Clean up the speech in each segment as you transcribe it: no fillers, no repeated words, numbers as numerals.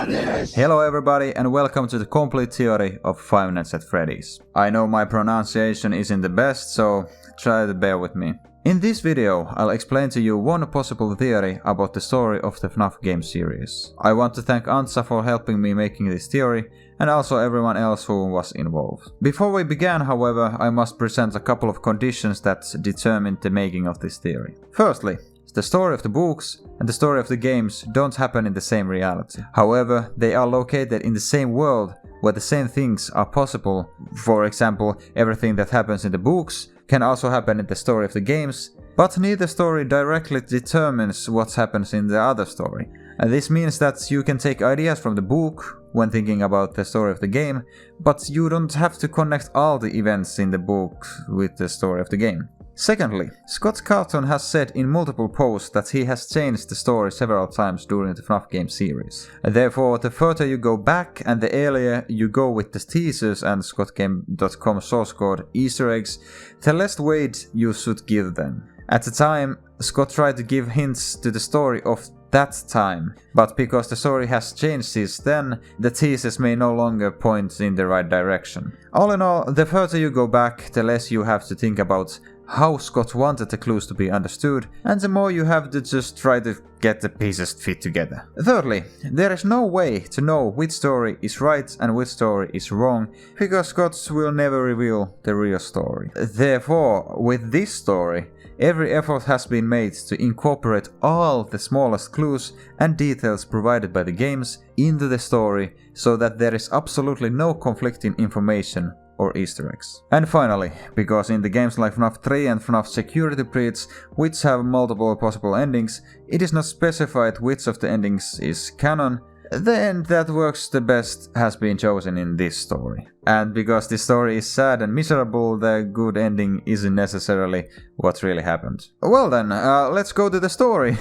Hello everybody and welcome to the complete theory of Five Nights at Freddy's. I know my pronunciation isn't the best, so try to bear with me. In this video, I'll explain to you one possible theory about the story of the FNAF game series. I want to thank Antsa for helping me making this theory, and also everyone else who was involved. Before we begin, however, I must present a couple of conditions that determined the making of this theory. Firstly, the story of the books and the story of the games don't happen in the same reality. However, they are located in the same world where the same things are possible. For example, everything that happens in the books can also happen in the story of the games, but neither story directly determines what happens in the other story. And this means that you can take ideas from the book when thinking about the story of the game, but you don't have to connect all the events in the book with the story of the game. Secondly, Scott Carlton has said in multiple posts that he has changed the story several times during the FNAF game series. Therefore, the further you go back and the earlier you go with the teasers and scottgame.com source code Easter eggs, the less weight you should give them. At the time, Scott tried to give hints to the story of that time, but because the story has changed since then, the teasers may no longer point in the right direction. All in all, the further you go back, the less you have to think about how Scott wanted the clues to be understood, and the more you have to just try to get the pieces to fit together. Thirdly, there is no way to know which story is right and which story is wrong, because Scott will never reveal the real story. Therefore, with this story, every effort has been made to incorporate all the smallest clues and details provided by the games into the story, so that there is absolutely no conflicting information or Easter eggs. And finally, because in the games like FNAF 3 and FNAF Security Breach, which have multiple possible endings, it is not specified which of the endings is canon, the end that works the best has been chosen in this story. And because this story is sad and miserable, the good ending isn't necessarily what really happened. Well then, let's go to the story.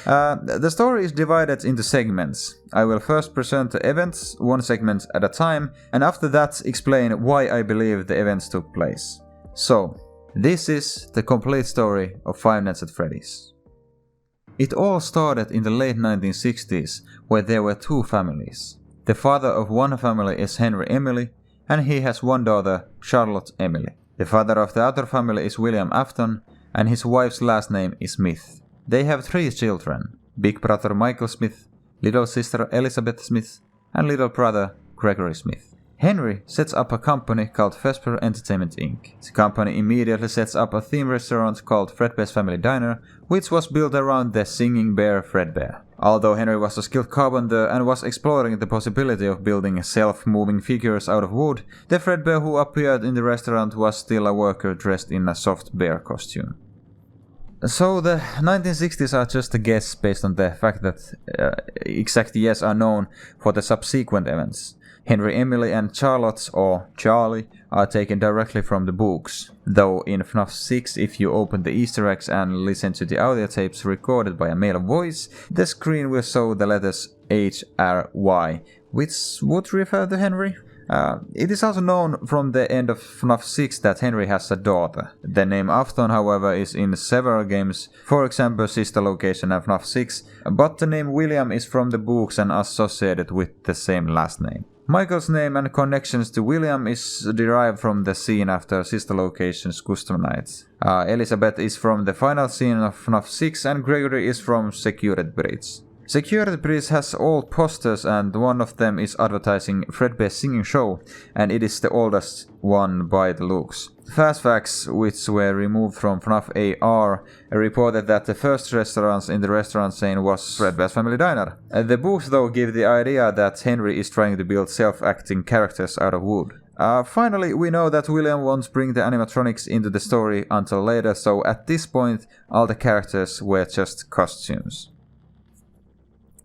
The story is divided into segments. I will first present the events, one segment at a time, and after that explain why I believe the events took place. So, this is the complete story of Five Nights at Freddy's. It all started in the late 1960s, where there were two families. The father of one family is Henry Emily, and he has one daughter, Charlotte Emily. The father of the other family is William Afton, and his wife's last name is Smith. They have three children: big brother Michael Smith, little sister Elizabeth Smith, and little brother Gregory Smith. Henry sets up a company called Fazbear Entertainment Inc. The company immediately sets up a theme restaurant called Fredbear's Family Diner, which was built around the singing bear Fredbear. Although Henry was a skilled carpenter and was exploring the possibility of building self-moving figures out of wood, the Fredbear who appeared in the restaurant was still a worker dressed in a soft bear costume. So the 1960s are just a guess based on the fact that exact years are known for the subsequent events. Henry Emily and Charlotte, or Charlie, are taken directly from the books, though in FNAF 6 if you open the Easter eggs and listen to the audio tapes recorded by a male voice, the screen will show the letters HRY, which would refer to Henry. It is also known from the end of FNAF 6 that Henry has a daughter. The name Afton, however, is in several games, for example Sister Location and FNAF 6, but the name William is from the books and associated with the same last name. Michael's name and connections to William is derived from the scene after Sister Location's Custom Nights. Elizabeth is from the final scene of FNAF 6 and Gregory is from Security Breach. Security Breach has old posters and one of them is advertising Fredbear's singing show, and it is the oldest one by the looks. Fast facts, which were removed from FNAF AR, reported that the first restaurants in the restaurant chain was Fredbear's Family Diner. The books though give the idea that Henry is trying to build self-acting characters out of wood. Finally, we know that William won't bring the animatronics into the story until later, so at this point all the characters were just costumes.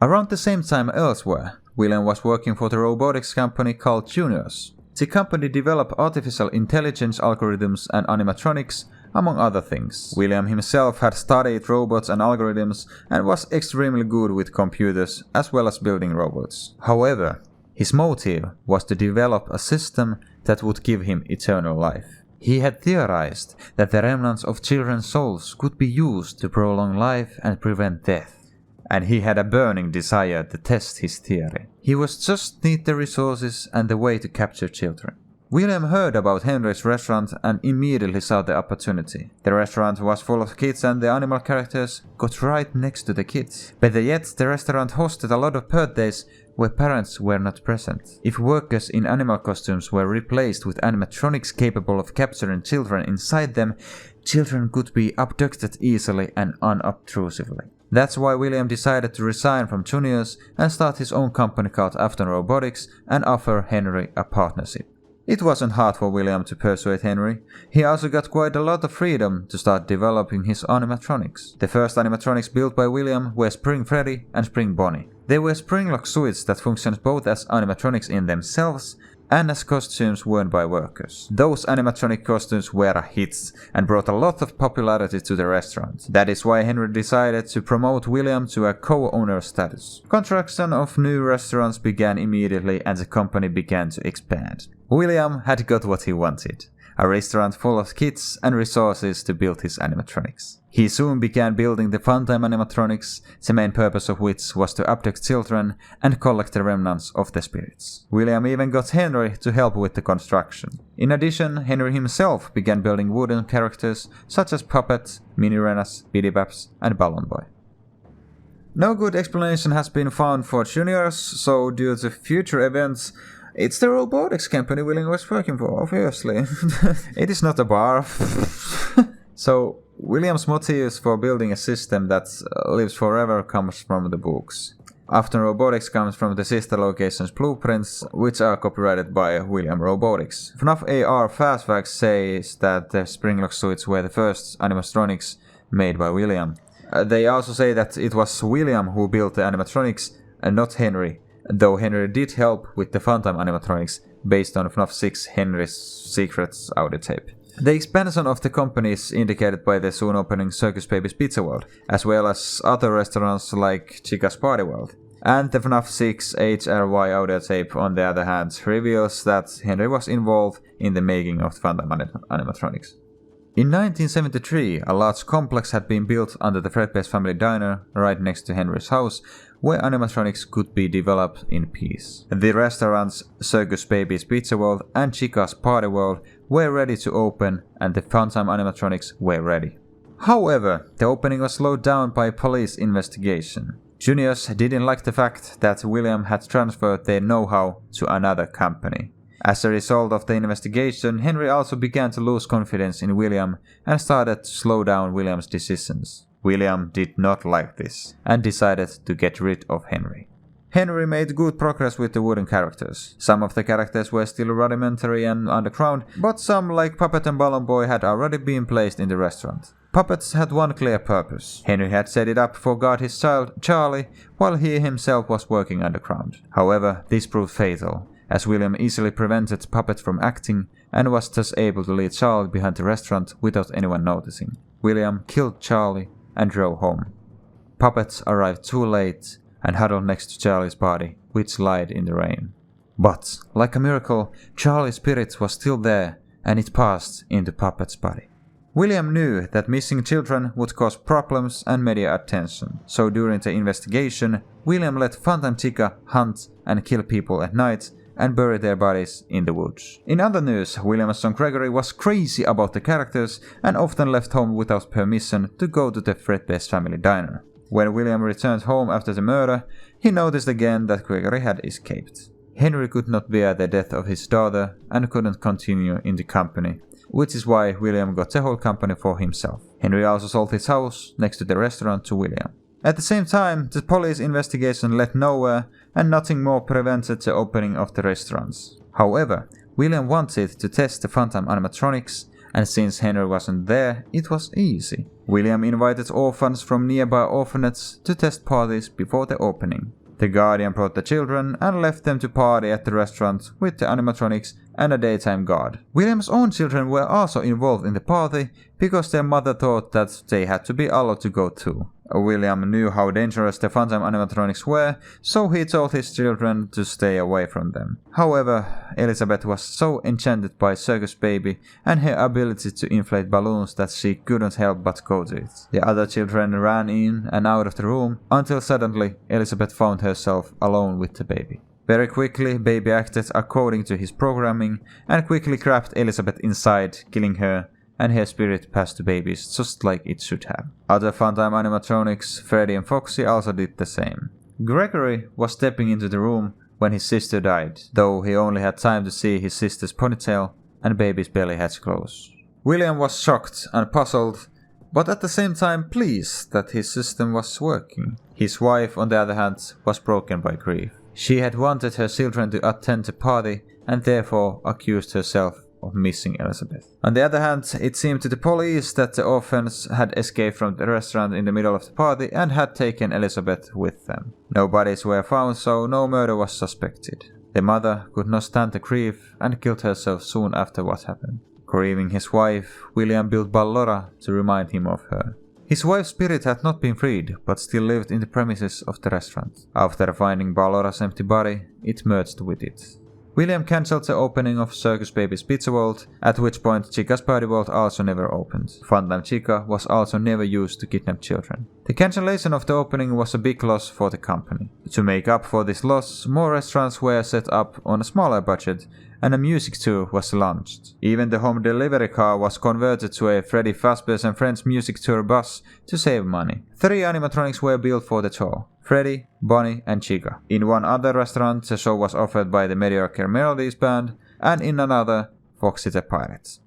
Around the same time elsewhere, William was working for the robotics company called Juniors. The company developed artificial intelligence algorithms and animatronics, among other things. William himself had studied robots and algorithms and was extremely good with computers as well as building robots. However, his motive was to develop a system that would give him eternal life. He had theorized that the remnants of children's souls could be used to prolong life and prevent death. and he had a burning desire to test his theory. He was just need the resources and the way to capture children. William heard about Henry's restaurant and immediately saw the opportunity. The restaurant was full of kids and the animal characters got right next to the kids. Better yet, the restaurant hosted a lot of birthdays where parents were not present. If workers in animal costumes were replaced with animatronics capable of capturing children inside them, children could be abducted easily and unobtrusively. That's why William decided to resign from Juniors and start his own company called Afton Robotics and offer Henry a partnership. It wasn't hard for William to persuade Henry. He also got quite a lot of freedom to start developing his animatronics. The first animatronics built by William were Spring Freddy and Spring Bonnie. They were spring-lock suits that functioned both as animatronics in themselves and as costumes worn by workers. Those animatronic costumes were a hit and brought a lot of popularity to the restaurant. That is why Henry decided to promote William to a co-owner status. Construction of new restaurants began immediately and the company began to expand. William had got what he wanted, a restaurant full of kids and resources to build his animatronics. He soon began building the Funtime animatronics, the main purpose of which was to abduct children and collect the remnants of the spirits. William even got Henry to help with the construction. In addition, Henry himself began building wooden characters such as Puppet, Mini-Renas, Pizzaplex and Balloon Boy. No good explanation has been found for Juniors, so due to future events, it's the robotics company William was working for, obviously. It is not a bar. So, William's motives for building a system that lives forever comes from the books. Afton Robotics comes from the sister location's blueprints, which are copyrighted by William Robotics. FNAF-VR Fazbears says that the springlock suits were the first animatronics made by William. They also say that it was William who built the animatronics and not Henry, though Henry did help with the Funtime animatronics based on FNAF 6 Henry's Secrets audio tape. The expansion of the company is indicated by the soon opening Circus Baby's Pizza World, as well as other restaurants like Chica's Party World. And the FNAF 6 HRY audio tape, on the other hand, reveals that Henry was involved in the making of the Funtime animatronics. In 1973, a large complex had been built under the Fredbear's family diner right next to Henry's house, where animatronics could be developed in peace. The restaurants Circus Baby's Pizza World and Chica's Party World were ready to open and the Funtime animatronics were ready. However, the opening was slowed down by police investigation. Juniors didn't like the fact that William had transferred their know-how to another company. As a result of the investigation, Henry also began to lose confidence in William and started to slow down William's decisions. William did not like this and decided to get rid of Henry. Henry made good progress with the wooden characters. Some of the characters were still rudimentary and underground, but some like Puppet and Balloon Boy had already been placed in the restaurant. Puppets had one clear purpose. Henry had set it up for guard his child, Charlie, while he himself was working underground. However, this proved fatal, as William easily prevented Puppet from acting and was thus able to lead Charlie behind the restaurant without anyone noticing. William killed Charlie and drove home. Puppet arrived too late and huddled next to Charlie's body, which lied in the rain. But, like a miracle, Charlie's spirit was still there and it passed into Puppet's body. William knew that missing children would cause problems and media attention, so during the investigation, William let Funtime Chica hunt and kill people at night and bury their bodies in the woods. In other news, William's son Gregory was crazy about the characters and often left home without permission to go to the Fredbear's family diner. When William returned home after the murder, he noticed again that Gregory had escaped. Henry could not bear the death of his daughter and couldn't continue in the company, which is why William got the whole company for himself. Henry also sold his house next to the restaurant to William. At the same time, the police investigation led nowhere and nothing more prevented the opening of the restaurants. However, William wanted to test the Funtime animatronics, and since Henry wasn't there, it was easy. William invited orphans from nearby orphanages to test parties before the opening. The guardian brought the children and left them to party at the restaurant with the animatronics and a daytime guard. William's own children were also involved in the party because their mother thought that they had to be allowed to go too. William knew how dangerous the Funtime animatronics were, so he told his children to stay away from them. However, Elizabeth was so enchanted by Circus Baby and her ability to inflate balloons that she couldn't help but go to it. The other children ran in and out of the room until suddenly Elizabeth found herself alone with the baby. Very quickly, Baby acted according to his programming and quickly grabbed Elizabeth inside, killing her, and her spirit passed to Baby's just like it should have. Other Funtime animatronics, Freddy and Foxy, also did the same. Gregory was stepping into the room when his sister died, though he only had time to see his sister's ponytail and Baby's belly hatch close. William was shocked and puzzled, but at the same time pleased that his system was working. His wife, on the other hand, was broken by grief. She had wanted her children to attend the party and therefore accused herself of missing Elizabeth. On the other hand, it seemed to the police that the orphans had escaped from the restaurant in the middle of the party and had taken Elizabeth with them. No bodies were found, so no murder was suspected. The mother could not stand the grief and killed herself soon after what happened. Grieving his wife, William built Ballora to remind him of her. His wife's spirit had not been freed, but still lived in the premises of the restaurant. After finding Ballora's empty body, it merged with it. William cancelled the opening of Circus Baby's Pizza Vault, at which point Chica's Party Vault also never opened. Funtime Chica was also never used to kidnap children. The cancellation of the opening was a big loss for the company. To make up for this loss, more restaurants were set up on a smaller budget, and a music tour was launched. Even the home delivery car was converted to a Freddy Fazbears and Friends music tour bus to save money. 3 animatronics were built for the tour: Freddy, Bonnie and Chica. In one other restaurant, the show was offered by the Mediocre Melodies band, and in another, Foxy the Pirates.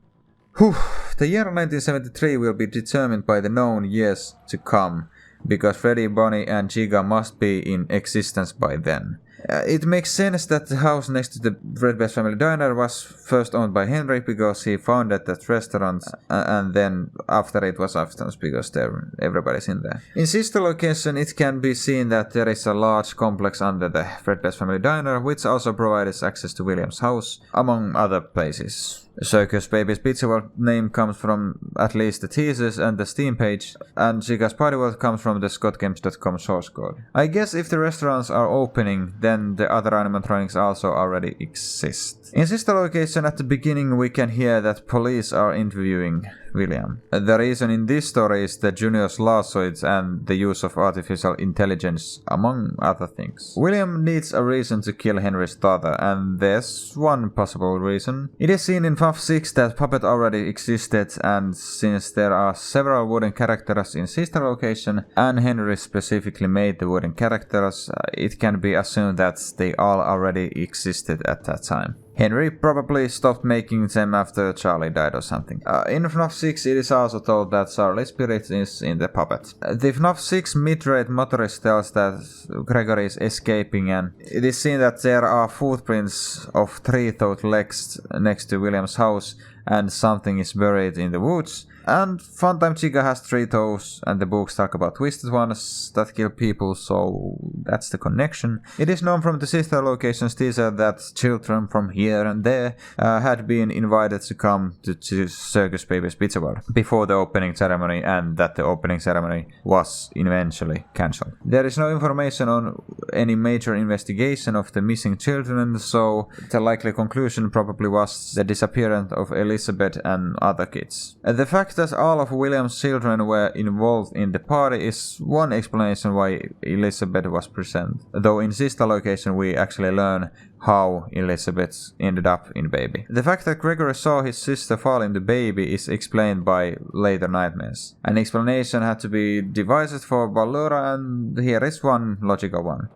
The year 1973 will be determined by the known years to come, because Freddy, Bonnie and Chica must be in existence by then. It makes sense that the house next to the Fredbear's Family Diner was first owned by Henry because he founded that restaurant, and then after it was Afton's because everybody's in there. In sister location, it can be seen that there is a large complex under the Fredbear's Family Diner, which also provides access to William's house, among other places. Circus Baby's Pizza Vault name comes from at least the teasers and the Steam page, and Chica's Party Vault comes from the scottgames.com source code. I guess if the restaurants are opening, then the other animatronics also already exist. In sister location, at the beginning we can hear that police are interviewing William. The reason in this story is the Junior's lawsuits and the use of artificial intelligence, among other things. William needs a reason to kill Henry's daughter, and there's one possible reason. It is seen in FNAF 6 that Puppet already existed, and since there are several wooden characters in sister location, and Henry specifically made the wooden characters, it can be assumed that they all already existed at that time. Henry probably stopped making them after Charlie died or something. In FNAF 6 it is also told that Charlie's spirit is in the puppet. The FNAF 6 mid-rate motorist tells that Gregory is escaping, and it is seen that there are footprints of 3-toed legs next to William's house and something is buried in the woods. And Funtime Chica has 3 toes, and the books talk about twisted ones that kill people, so that's the connection. It is known from the sister locations teaser that children from here and there had been invited to come to Circus Baby's Pizza Vault before the opening ceremony, and that the opening ceremony was eventually cancelled. There is no information on any major investigation of the missing children, so the likely conclusion probably was the disappearance of Elizabeth and other kids. The fact that all of William's children were involved in the party is one explanation why Elizabeth was present, though in sister location we actually learn how Elizabeth ended up in Baby. The fact that Gregory saw his sister fall in the Baby is explained by later nightmares. An explanation had to be devised for Ballora, and here is one logical one.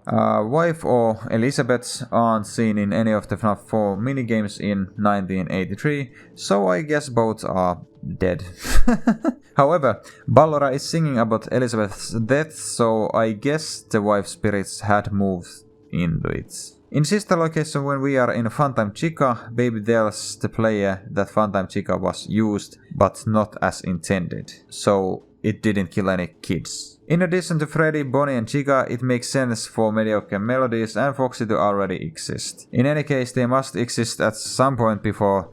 Wife or Elizabeth aren't seen in any of the FNAF 4 minigames in 1983, so I guess both are dead. However, Ballora is singing about Elizabeth's death, so I guess the wife's spirits had moved into it. In sister location, when we are in Funtime Chica, Baby tells the player that Funtime Chica was used, but not as intended, so it didn't kill any kids. In addition to Freddy, Bonnie and Chica, it makes sense for Mediocre Melodies and Foxy to already exist. In any case, they must exist at some point before,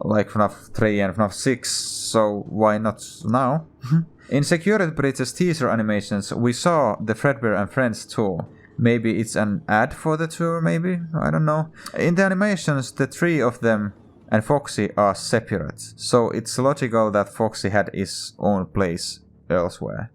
like FNAF 3 and FNAF 6, so why not now? In Security Breach's teaser animations, we saw the Fredbear and Friends tour. Maybe it's an ad for the tour, maybe? I don't know. In the animations, the three of them and Foxy are separate, so it's logical that Foxy had his own place elsewhere.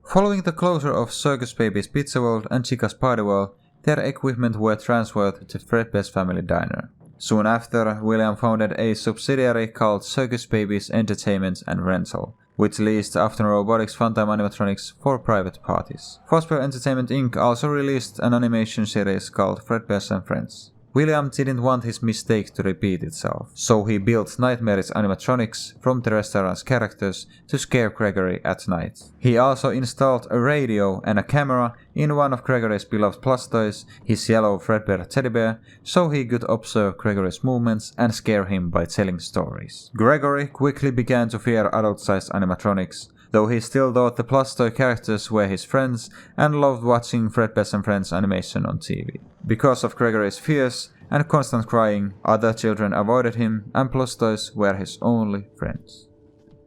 Following the closure of Circus Baby's Pizza World and Chica's Party World, their equipment were transferred to Fredbear's family diner. Soon after, William founded a subsidiary called Circus Baby's Entertainment and Rental, which leased Afton Robotics Funtime animatronics for private parties. Fazbear Entertainment Inc. also released an animation series called Fredbears and Friends. William didn't want his mistake to repeat itself, so he built nightmarish animatronics from the restaurant's characters to scare Gregory at night. He also installed a radio and a camera in one of Gregory's beloved plush toys, his yellow Fredbear teddy bear, so he could observe Gregory's movements and scare him by telling stories. Gregory quickly began to fear adult-sized animatronics, though he still thought the plush toy characters were his friends and loved watching Fredbears and Friends animation on TV. Because of Gregory's fears and constant crying, other children avoided him and plush toys were his only friends.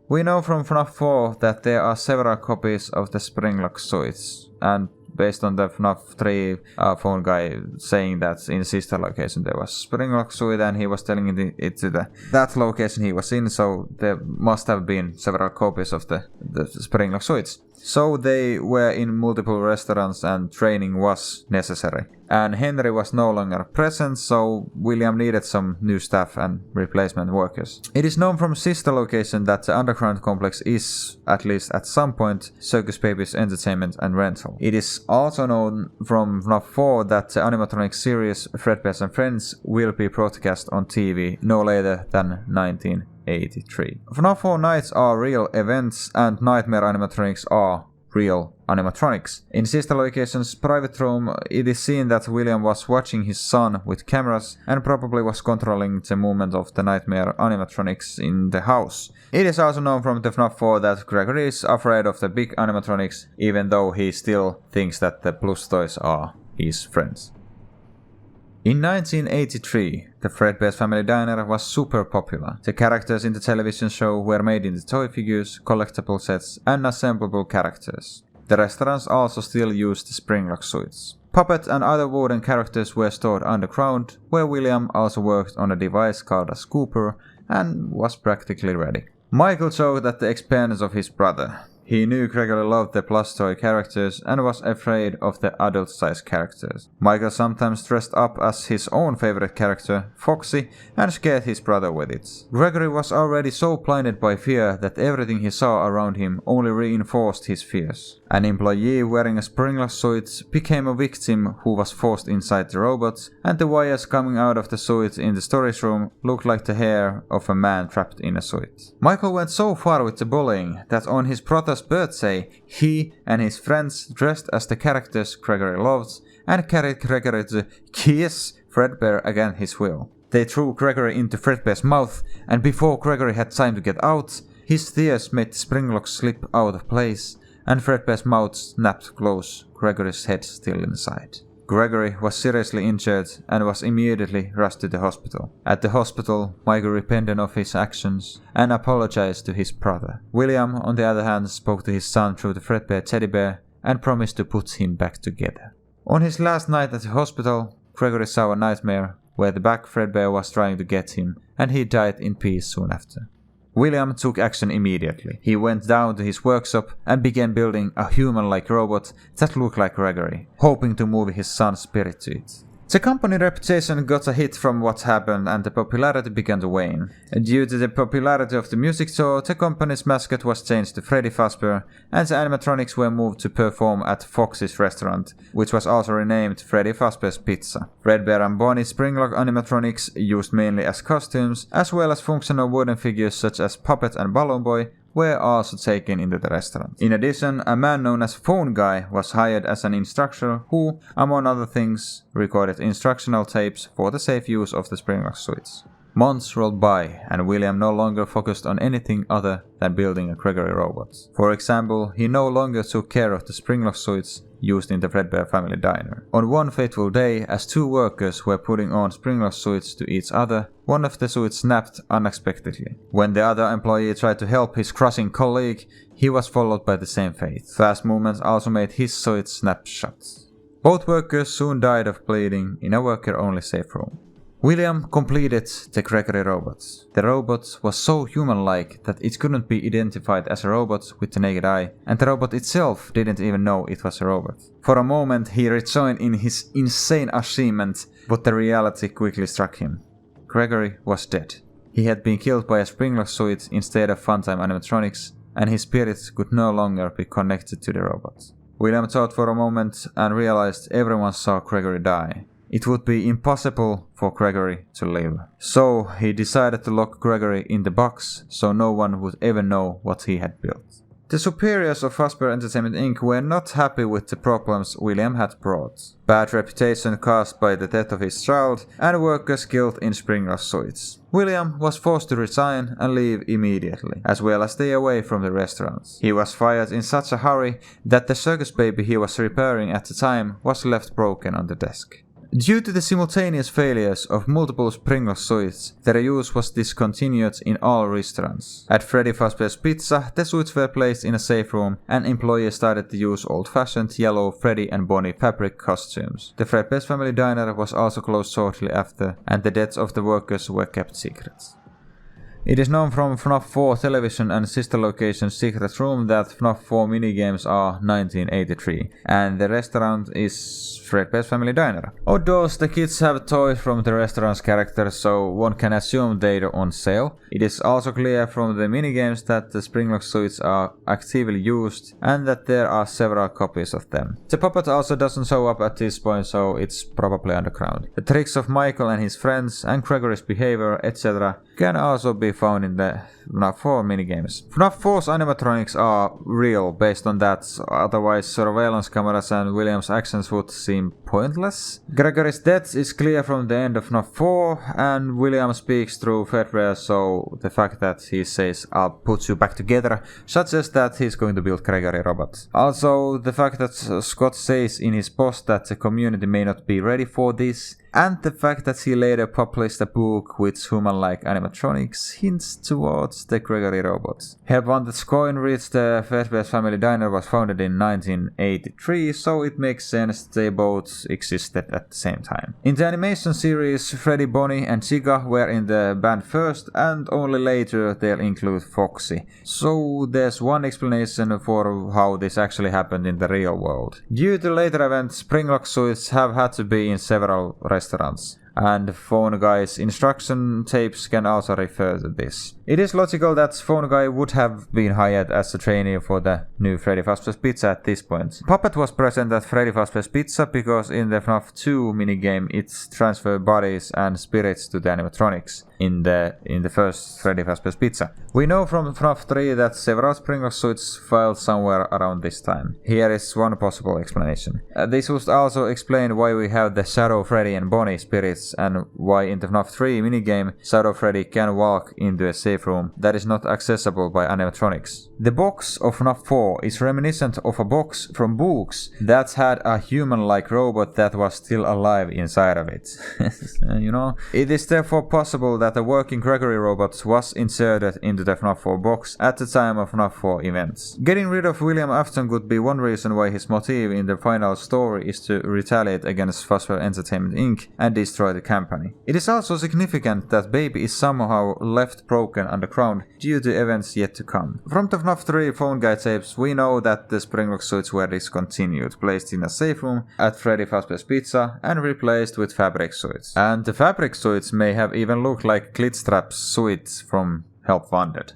We know from FNAF 4 that there are several copies of the Springlock suits, and based on the FNAF 3 phone guy saying that in sister location there was Springlock suit and he was telling it to that location he was in, so there must have been several copies of the Springlock suits. So they were in multiple restaurants and training was necessary. And Henry was no longer present, so William needed some new staff and replacement workers. It is known from sister location that the underground complex is, at least at some point, Circus Baby's Entertainment and Rental. It is also known from FNAF 4 that the animatronic series Fredbears and Friends will be broadcast on TV no later than 1983. FNAF 4 nights are real events and nightmare animatronics are real animatronics. In sister location's private room, it is seen that William was watching his son with cameras and probably was controlling the movement of the nightmare animatronics in the house. It is also known from the FNAF 4 that Gregory is afraid of the big animatronics, even though he still thinks that the plush toys are his friends. In 1983, the Fredbear's Family Diner was super popular. The characters in the television show were made into toy figures, collectible sets, and assemblable characters. The restaurants also still used Springlock suits. Puppet and other wooden characters were stored underground, where William also worked on a device called a scooper and was practically ready. Michael joked at the expense of his brother. He knew Gregory loved the plush toy characters and was afraid of the adult-sized characters. Michael sometimes dressed up as his own favorite character, Foxy, and scared his brother with it. Gregory was already so blinded by fear that everything he saw around him only reinforced his fears. An employee wearing a Springlock suit became a victim who was forced inside the robot, and the wires coming out of the suit in the storage room looked like the hair of a man trapped in a suit. Michael went so far with the bullying that on his brother's birthday, he and his friends dressed as the characters Gregory loved and carried Gregory to kiss Fredbear against his will. They threw Gregory into Fredbear's mouth, and before Gregory had time to get out, his tears made the Springlock slip out of place, and Fredbear's mouth snapped close, Gregory's head still inside. Gregory was seriously injured and was immediately rushed to the hospital. At the hospital, Michael repented of his actions and apologized to his brother. William, on the other hand, spoke to his son through the Fredbear teddy bear and promised to put him back together. On his last night at the hospital, Gregory saw a nightmare where the back Fredbear was trying to get him, and he died in peace soon after. William took action immediately. He went down to his workshop and began building a human-like robot that looked like Gregory, hoping to move his son's spirit to it. The company reputation got a hit from what happened and the popularity began to wane. Due to the popularity of the music tour, the company's mascot was changed to Freddy Fazbear and the animatronics were moved to perform at Foxy's restaurant, which was also renamed Freddy Fazbear's Pizza. Fredbear and Bonnie Springlock animatronics, used mainly as costumes, as well as functional wooden figures such as Puppet and Balloon Boy, were also taken into the restaurant. In addition, a man known as Phone Guy was hired as an instructor who, among other things, recorded instructional tapes for the safe use of the Springlock suits. Months rolled by, and William no longer focused on anything other than building a Gregory robot. For example, he no longer took care of the Springlock suits, used in the Fredbear family diner. On one fateful day, as two workers were putting on sprinkler suits to each other, one of the suits snapped unexpectedly. When the other employee tried to help his crushing colleague, he was followed by the same fate. Fast movements also made his suit snap shut. Both workers soon died of bleeding in a worker-only safe room. William completed the Gregory robot. The robot was so human-like that it couldn't be identified as a robot with the naked eye, and the robot itself didn't even know it was a robot. For a moment he rejoiced in his insane achievement, but the reality quickly struck him. Gregory was dead. He had been killed by a sprinkler suit instead of Funtime animatronics, and his spirit could no longer be connected to the robot. William thought for a moment and realized everyone saw Gregory die. It would be impossible for Gregory to live. So he decided to lock Gregory in the box so no one would ever know what he had built. The superiors of Fazbear Entertainment Inc. were not happy with the problems William had brought. Bad reputation caused by the death of his child and workers killed in sprinkler suits. William was forced to resign and leave immediately, as well as stay away from the restaurants. He was fired in such a hurry that the circus baby he was repairing at the time was left broken on the desk. Due to the simultaneous failures of multiple sprinkler suits, their use was discontinued in all restaurants. At Freddy Fazbear's Pizza, the suits were placed in a safe room and employees started to use old-fashioned yellow Freddy and Bonnie fabric costumes. The Fredbear's family diner was also closed shortly after, and the deaths of the workers were kept secret. It is known from FNAF 4 television and sister location Secret Room that FNAF 4 minigames are 1983, and the restaurant is Fredbear's family diner. Outdoors, the kids have toys from the restaurant's characters, so one can assume they are on sale. It is also clear from the minigames that the sprinkler suits are actively used and that there are several copies of them. The puppet also doesn't show up at this point, so it's probably underground. The tricks of Michael and his friends and Gregory's behavior, etc. can also be found in the FNAF 4 minigames. FNAF 4's animatronics are real based on that, otherwise surveillance cameras and William's actions would seem pointless. Gregory's death is clear from the end of FNAF 4 and William speaks through Fredbear, so the fact that he says "I'll put you back together" suggests that he's going to build Gregory robot. Also, the fact that Scott says in his post that the community may not be ready for this, and the fact that he later published a book with human-like animatronics hints towards the Gregory robot. Help Wanted's coin reached the Fazbear's family diner was founded in 1983, so it makes sense they both existed at the same time. In the animation series, Freddy, Bonnie and Chica were in the band first, and only later they'll include Foxy. So there's one explanation for how this actually happened in the real world. Due to later events, Springlock suits have had to be in several restaurants, and Phone Guy's instruction tapes can also refer to this. It is logical that Phone Guy would have been hired as a trainee for the new Freddy Fazbear's Pizza at this point. Puppet was present at Freddy Fazbear's Pizza because in the FNAF 2 minigame it transferred bodies and spirits to the animatronics in the first Freddy Fazbear's Pizza. We know from FNAF 3 that several sprinkler suits filed somewhere around this time. Here is one possible explanation. This would also explain why we have the Shadow Freddy and Bonnie spirits and why in the FNAF 3 minigame Shadow Freddy can walk into a safe room that is not accessible by animatronics. The box of FNAF 4 is reminiscent of a box from books that had a human-like robot that was still alive inside of it. You know? It is therefore possible that a working Gregory robot was inserted into the FNAF 4 box at the time of FNAF 4 events. Getting rid of William Afton could be one reason why his motive in the final story is to retaliate against Fazbear Entertainment Inc. and destroy the company. It is also significant that Baby is somehow left broken underground due to events yet to come. From the FNAF 3 Phone Guy tapes, we know that the Springlock suits were discontinued, placed in a safe room at Freddy Fazbear's Pizza and replaced with fabric suits. And the fabric suits may have even looked like Glitchtrap's suits from Help Wanted.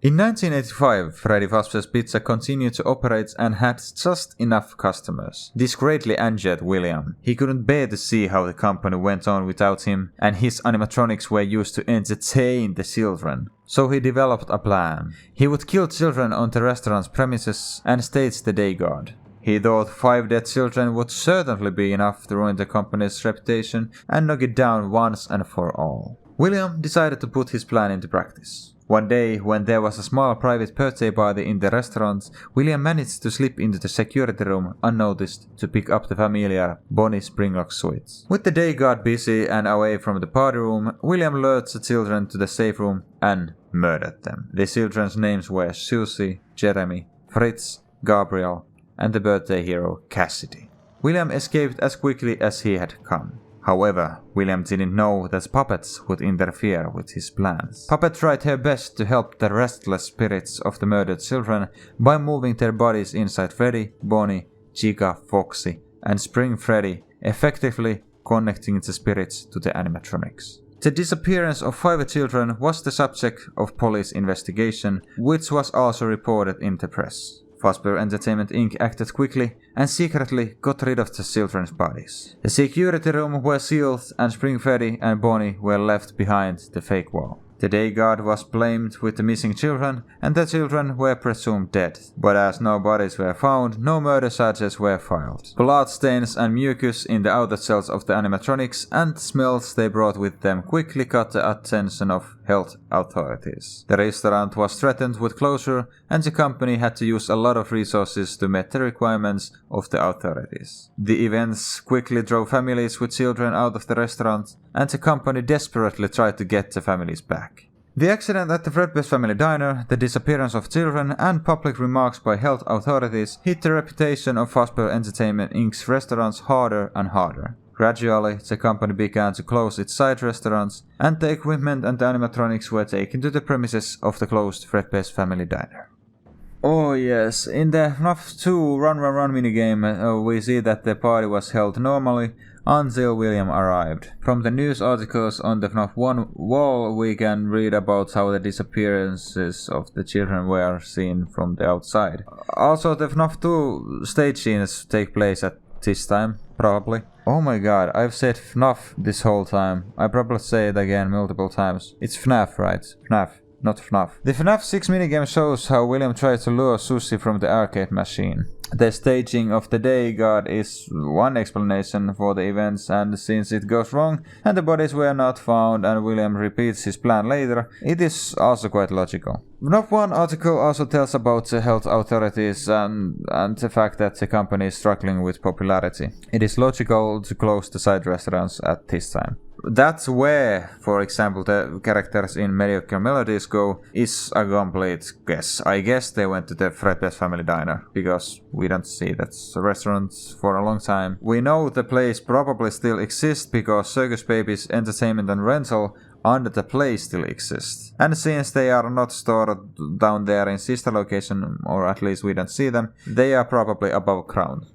In 1985, Freddy Fazbear's Pizza continued to operate and had just enough customers. This greatly angered William. He couldn't bear to see how the company went on without him, and his animatronics were used to entertain the children. So he developed a plan. He would kill children on the restaurant's premises and stage the day guard. He thought 5 dead children would certainly be enough to ruin the company's reputation and knock it down once and for all. William decided to put his plan into practice. One day, when there was a small private birthday party in the restaurant, William managed to slip into the security room unnoticed to pick up the familiar Bonnie Springlock switch. With the day guard busy and away from the party room, William lured the children to the safe room and murdered them. The children's names were Susie, Jeremy, Fritz, Gabriel, and the birthday hero Cassidy. William escaped as quickly as he had come. However, William didn't know that puppets would interfere with his plans. Puppet tried her best to help the restless spirits of the murdered children by moving their bodies inside Freddy, Bonnie, Chica, Foxy, and Spring Freddy, effectively connecting the spirits to the animatronics. The disappearance of 5 children was the subject of police investigation, which was also reported in the press. Fazbear Entertainment Inc. acted quickly and secretly got rid of the children's bodies. The security room was sealed and Spring Freddy and Bonnie were left behind the fake wall. The day guard was blamed with the missing children and the children were presumed dead. But as no bodies were found, no murder charges were filed. Blood stains and mucus in the outer cells of the animatronics and smells they brought with them quickly caught the attention of health authorities. The restaurant was threatened with closure and the company had to use a lot of resources to meet the requirements of the authorities. The events quickly drove families with children out of the restaurant and the company desperately tried to get the families back. The accident at the Fredbear's family diner, the disappearance of children, and public remarks by health authorities hit the reputation of Fazbear Entertainment Inc.'s restaurants harder and harder. Gradually, the company began to close its side restaurants, and the equipment and the animatronics were taken to the premises of the closed Fredbear's family diner. Oh yes, in the FNAF 2 Run minigame, we see that the party was held normally until William arrived. From the news articles on the FNAF 1 wall, we can read about how the disappearances of the children were seen from the outside. Also, the FNAF 2 stage scenes take place at this time, probably. Oh my god, I've said FNAF this whole time. I probably say it again multiple times. It's FNAF, right? FNAF. Not FNAF. The FNAF 6 minigame shows how William tried to lure Susie from the arcade machine. The staging of the day guard is one explanation for the events, and since it goes wrong and the bodies were not found and William repeats his plan later, it is also quite logical. FNAF 1 article also tells about the health authorities and the fact that the company is struggling with popularity. It is logical to close the side restaurants at this time. That's where, for example, the characters in Mediocre Melodies go is a complete guess. I guess they went to the Fredbear's family diner, because we don't see that restaurant for a long time. We know the place probably still exists because Circus Baby's entertainment and rental under the place still exists. And since they are not stored down there in sister location, or at least we don't see them, they are probably above ground.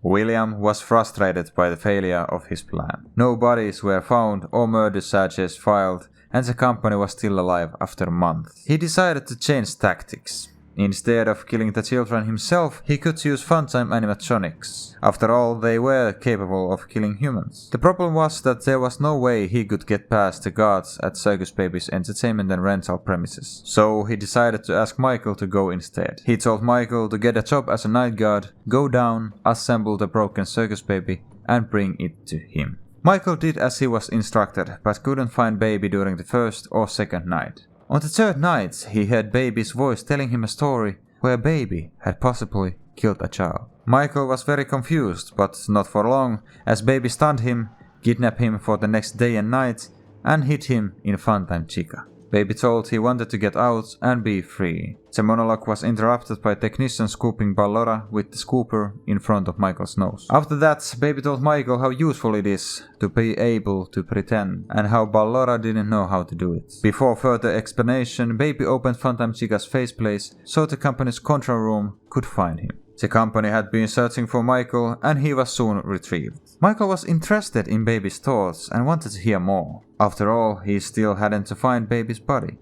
William was frustrated by the failure of his plan. No bodies were found or murder charges filed, and the company was still alive after a month. He decided to change tactics. Instead of killing the children himself, he could use Funtime animatronics. After all, they were capable of killing humans. The problem was that there was no way he could get past the guards at Circus Baby's entertainment and rental premises. So he decided to ask Michael to go instead. He told Michael to get a job as a night guard, go down, assemble the broken Circus Baby, and bring it to him. Michael did as he was instructed, but couldn't find Baby during the first or second night. On the third night, he heard Baby's voice telling him a story where Baby had possibly killed a child. Michael was very confused, but not for long, as Baby stunned him, kidnapped him for the next day and night, and hid him in Funtime Chica. Baby told he wanted to get out and be free. The monologue was interrupted by a technician scooping Ballora with the scooper in front of Michael's nose. After that, Baby told Michael how useful it is to be able to pretend, and how Ballora didn't know how to do it. Before further explanation, Baby opened Funtime Chica's faceplace so the company's control room could find him. The company had been searching for Michael and he was soon retrieved. Michael was interested in Baby's thoughts and wanted to hear more. After all, he still hadn't to find Baby's body.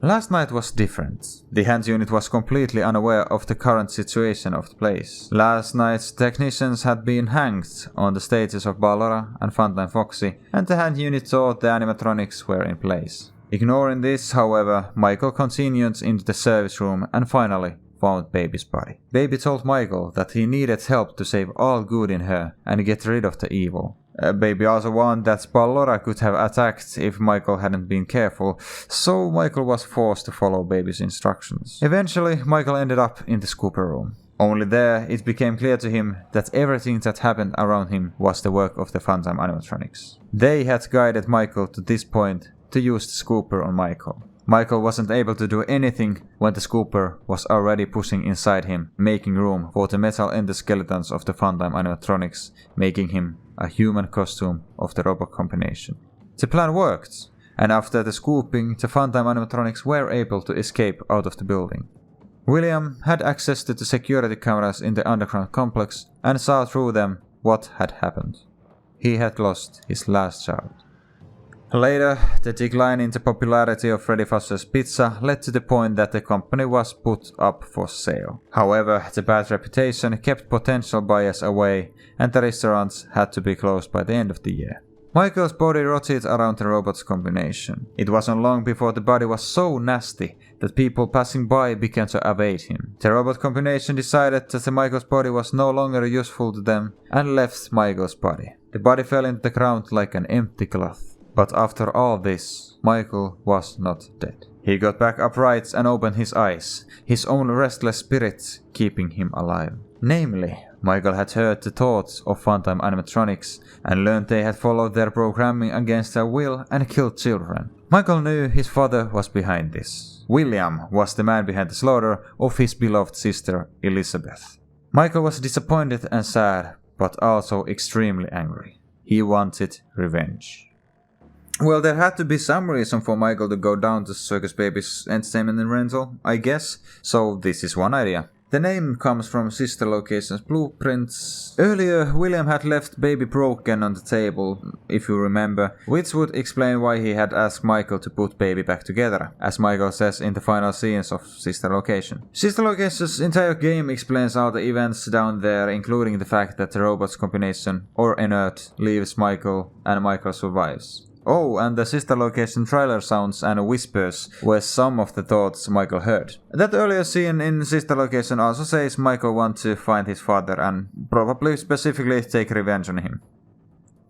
Last night was different. The hand unit was completely unaware of the current situation of the place. Last night's technicians had been hanged on the stages of Ballora and Funtime Foxy, and the hand unit thought the animatronics were in place. Ignoring this, however, Michael continued into the service room and finally found Baby's body. Baby told Michael that he needed help to save all good in her and get rid of the evil. Baby also warned that Ballora could have attacked if Michael hadn't been careful, so Michael was forced to follow Baby's instructions. Eventually, Michael ended up in the scooper room. Only there, it became clear to him that everything that happened around him was the work of the Funtime animatronics. They had guided Michael to this point to use the scooper on Michael. Michael wasn't able to do anything when the scooper was already pushing inside him, making room for the metal endoskeletons of the Funtime animatronics, making him a human costume of the robot combination. The plan worked, and after the scooping, the Funtime animatronics were able to escape out of the building. William had access to the security cameras in the underground complex and saw through them what had happened. He had lost his last child. Later, the decline in the popularity of Freddy Fazbear's Pizza led to the point that the company was put up for sale. However, the bad reputation kept potential buyers away, and the restaurants had to be closed by the end of the year. Michael's body rotted around the robot's combination. It wasn't long before the body was so nasty that people passing by began to evade him. The robot combination decided that Michael's body was no longer useful to them and left Michael's body. The body fell into the ground like an empty cloth. But after all this, Michael was not dead. He got back upright and opened his eyes, his own restless spirit keeping him alive. Namely, Michael had heard the thoughts of Funtime animatronics and learned they had followed their programming against their will and killed children. Michael knew his father was behind this. William was the man behind the slaughter of his beloved sister, Elizabeth. Michael was disappointed and sad, but also extremely angry. He wanted revenge. Well, there had to be some reason for Michael to go down to Circus Baby's Entertainment and Rental, I guess, so this is one idea. The name comes from sister location's blueprints. Earlier, William had left Baby broken on the table, if you remember, which would explain why he had asked Michael to put Baby back together, as Michael says in the final scenes of Sister Location. Sister Location's entire game explains all the events down there, including the fact that the robot's combination, or Ennard, leaves Michael and Michael survives. Oh, and the Sister Location trailer sounds and whispers were some of the thoughts Michael heard. That earlier scene in Sister Location also says Michael wants to find his father and probably specifically take revenge on him.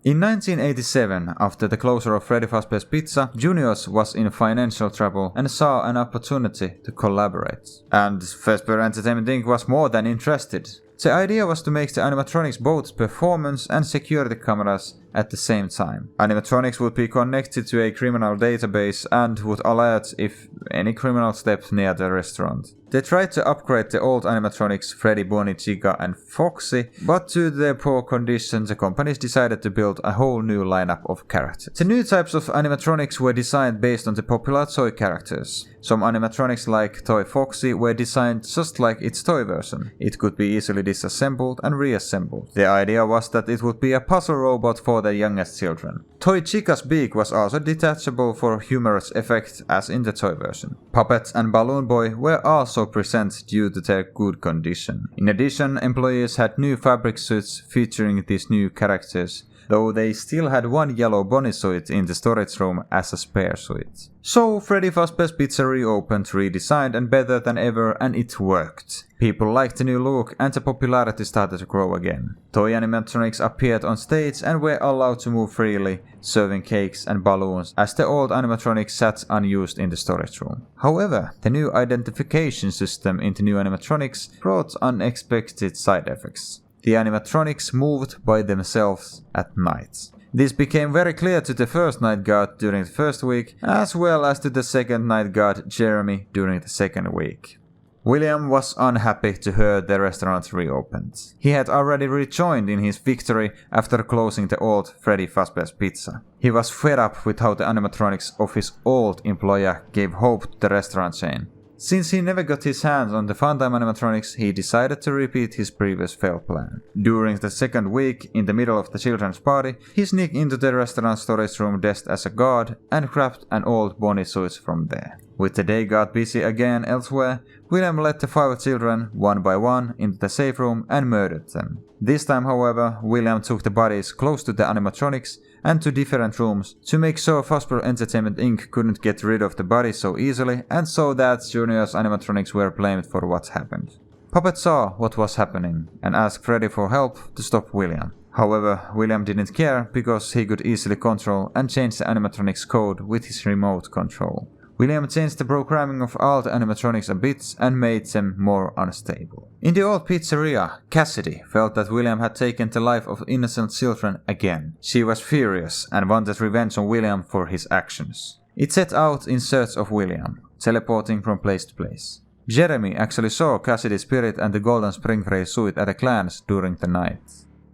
In 1987, after the closure of Freddy Fazbear's Pizza, Juniors was in financial trouble and saw an opportunity to collaborate. And Fazbear Entertainment Inc was more than interested. The idea was to make the animatronics both performance and security cameras at the same time. Animatronics would be connected to a criminal database and would alert if any criminal stepped near the restaurant. They tried to upgrade the old animatronics Freddy, Bonnie, Chica and Foxy, but due to their poor condition the companies decided to build a whole new lineup of characters. The new types of animatronics were designed based on the popular toy characters. Some animatronics like Toy Foxy were designed just like its toy version. It could be easily disassembled and reassembled. The idea was that it would be a puzzle robot for the youngest children. Toy Chica's beak was also detachable for humorous effect as in the toy version. Puppet and Balloon Boy were also present due to their good condition. In addition, employees had new fabric suits featuring these new characters, though they still had one yellow Bonnie suit in the storage room as a spare suit. So Freddy Fazbear's Pizza reopened, redesigned and better than ever, and it worked. People liked the new look and the popularity started to grow again. Toy animatronics appeared on stage and were allowed to move freely, serving cakes and balloons as the old animatronics sat unused in the storage room. However, the new identification system in the new animatronics brought unexpected side effects. The animatronics moved by themselves at night. This became very clear to the first nightguard during the first week, as well as to the second nightguard, Jeremy, during the second week. William was unhappy to hear the restaurant reopened. He had already rejoined in his victory after closing the old Freddy Fazbear's Pizza. He was fed up with how the animatronics of his old employer gave hope to the restaurant chain. Since he never got his hands on the Funtime animatronics, he decided to repeat his previous failed plan. During the second week, in the middle of the children's party, he sneaked into the restaurant storage room dressed as a guard and grabbed an old Bonnie suit from there. With the day guard busy again elsewhere, William led the 5 children, one by one, into the safe room and murdered them. This time, however, William took the bodies close to the animatronics and to different rooms to make sure Fazbear Entertainment Inc. couldn't get rid of the bodies so easily, and so that Junior's animatronics were blamed for what happened. Puppet saw what was happening and asked Freddy for help to stop William. However, William didn't care because he could easily control and change the animatronics code with his remote control. William changed the programming of all the animatronics a bit and made them more unstable. In the old pizzeria, Cassidy felt that William had taken the life of innocent children again. She was furious and wanted revenge on William for his actions. It set out in search of William, teleporting from place to place. Jeremy actually saw Cassidy's spirit and the golden spring fairy suit at a glance during the night.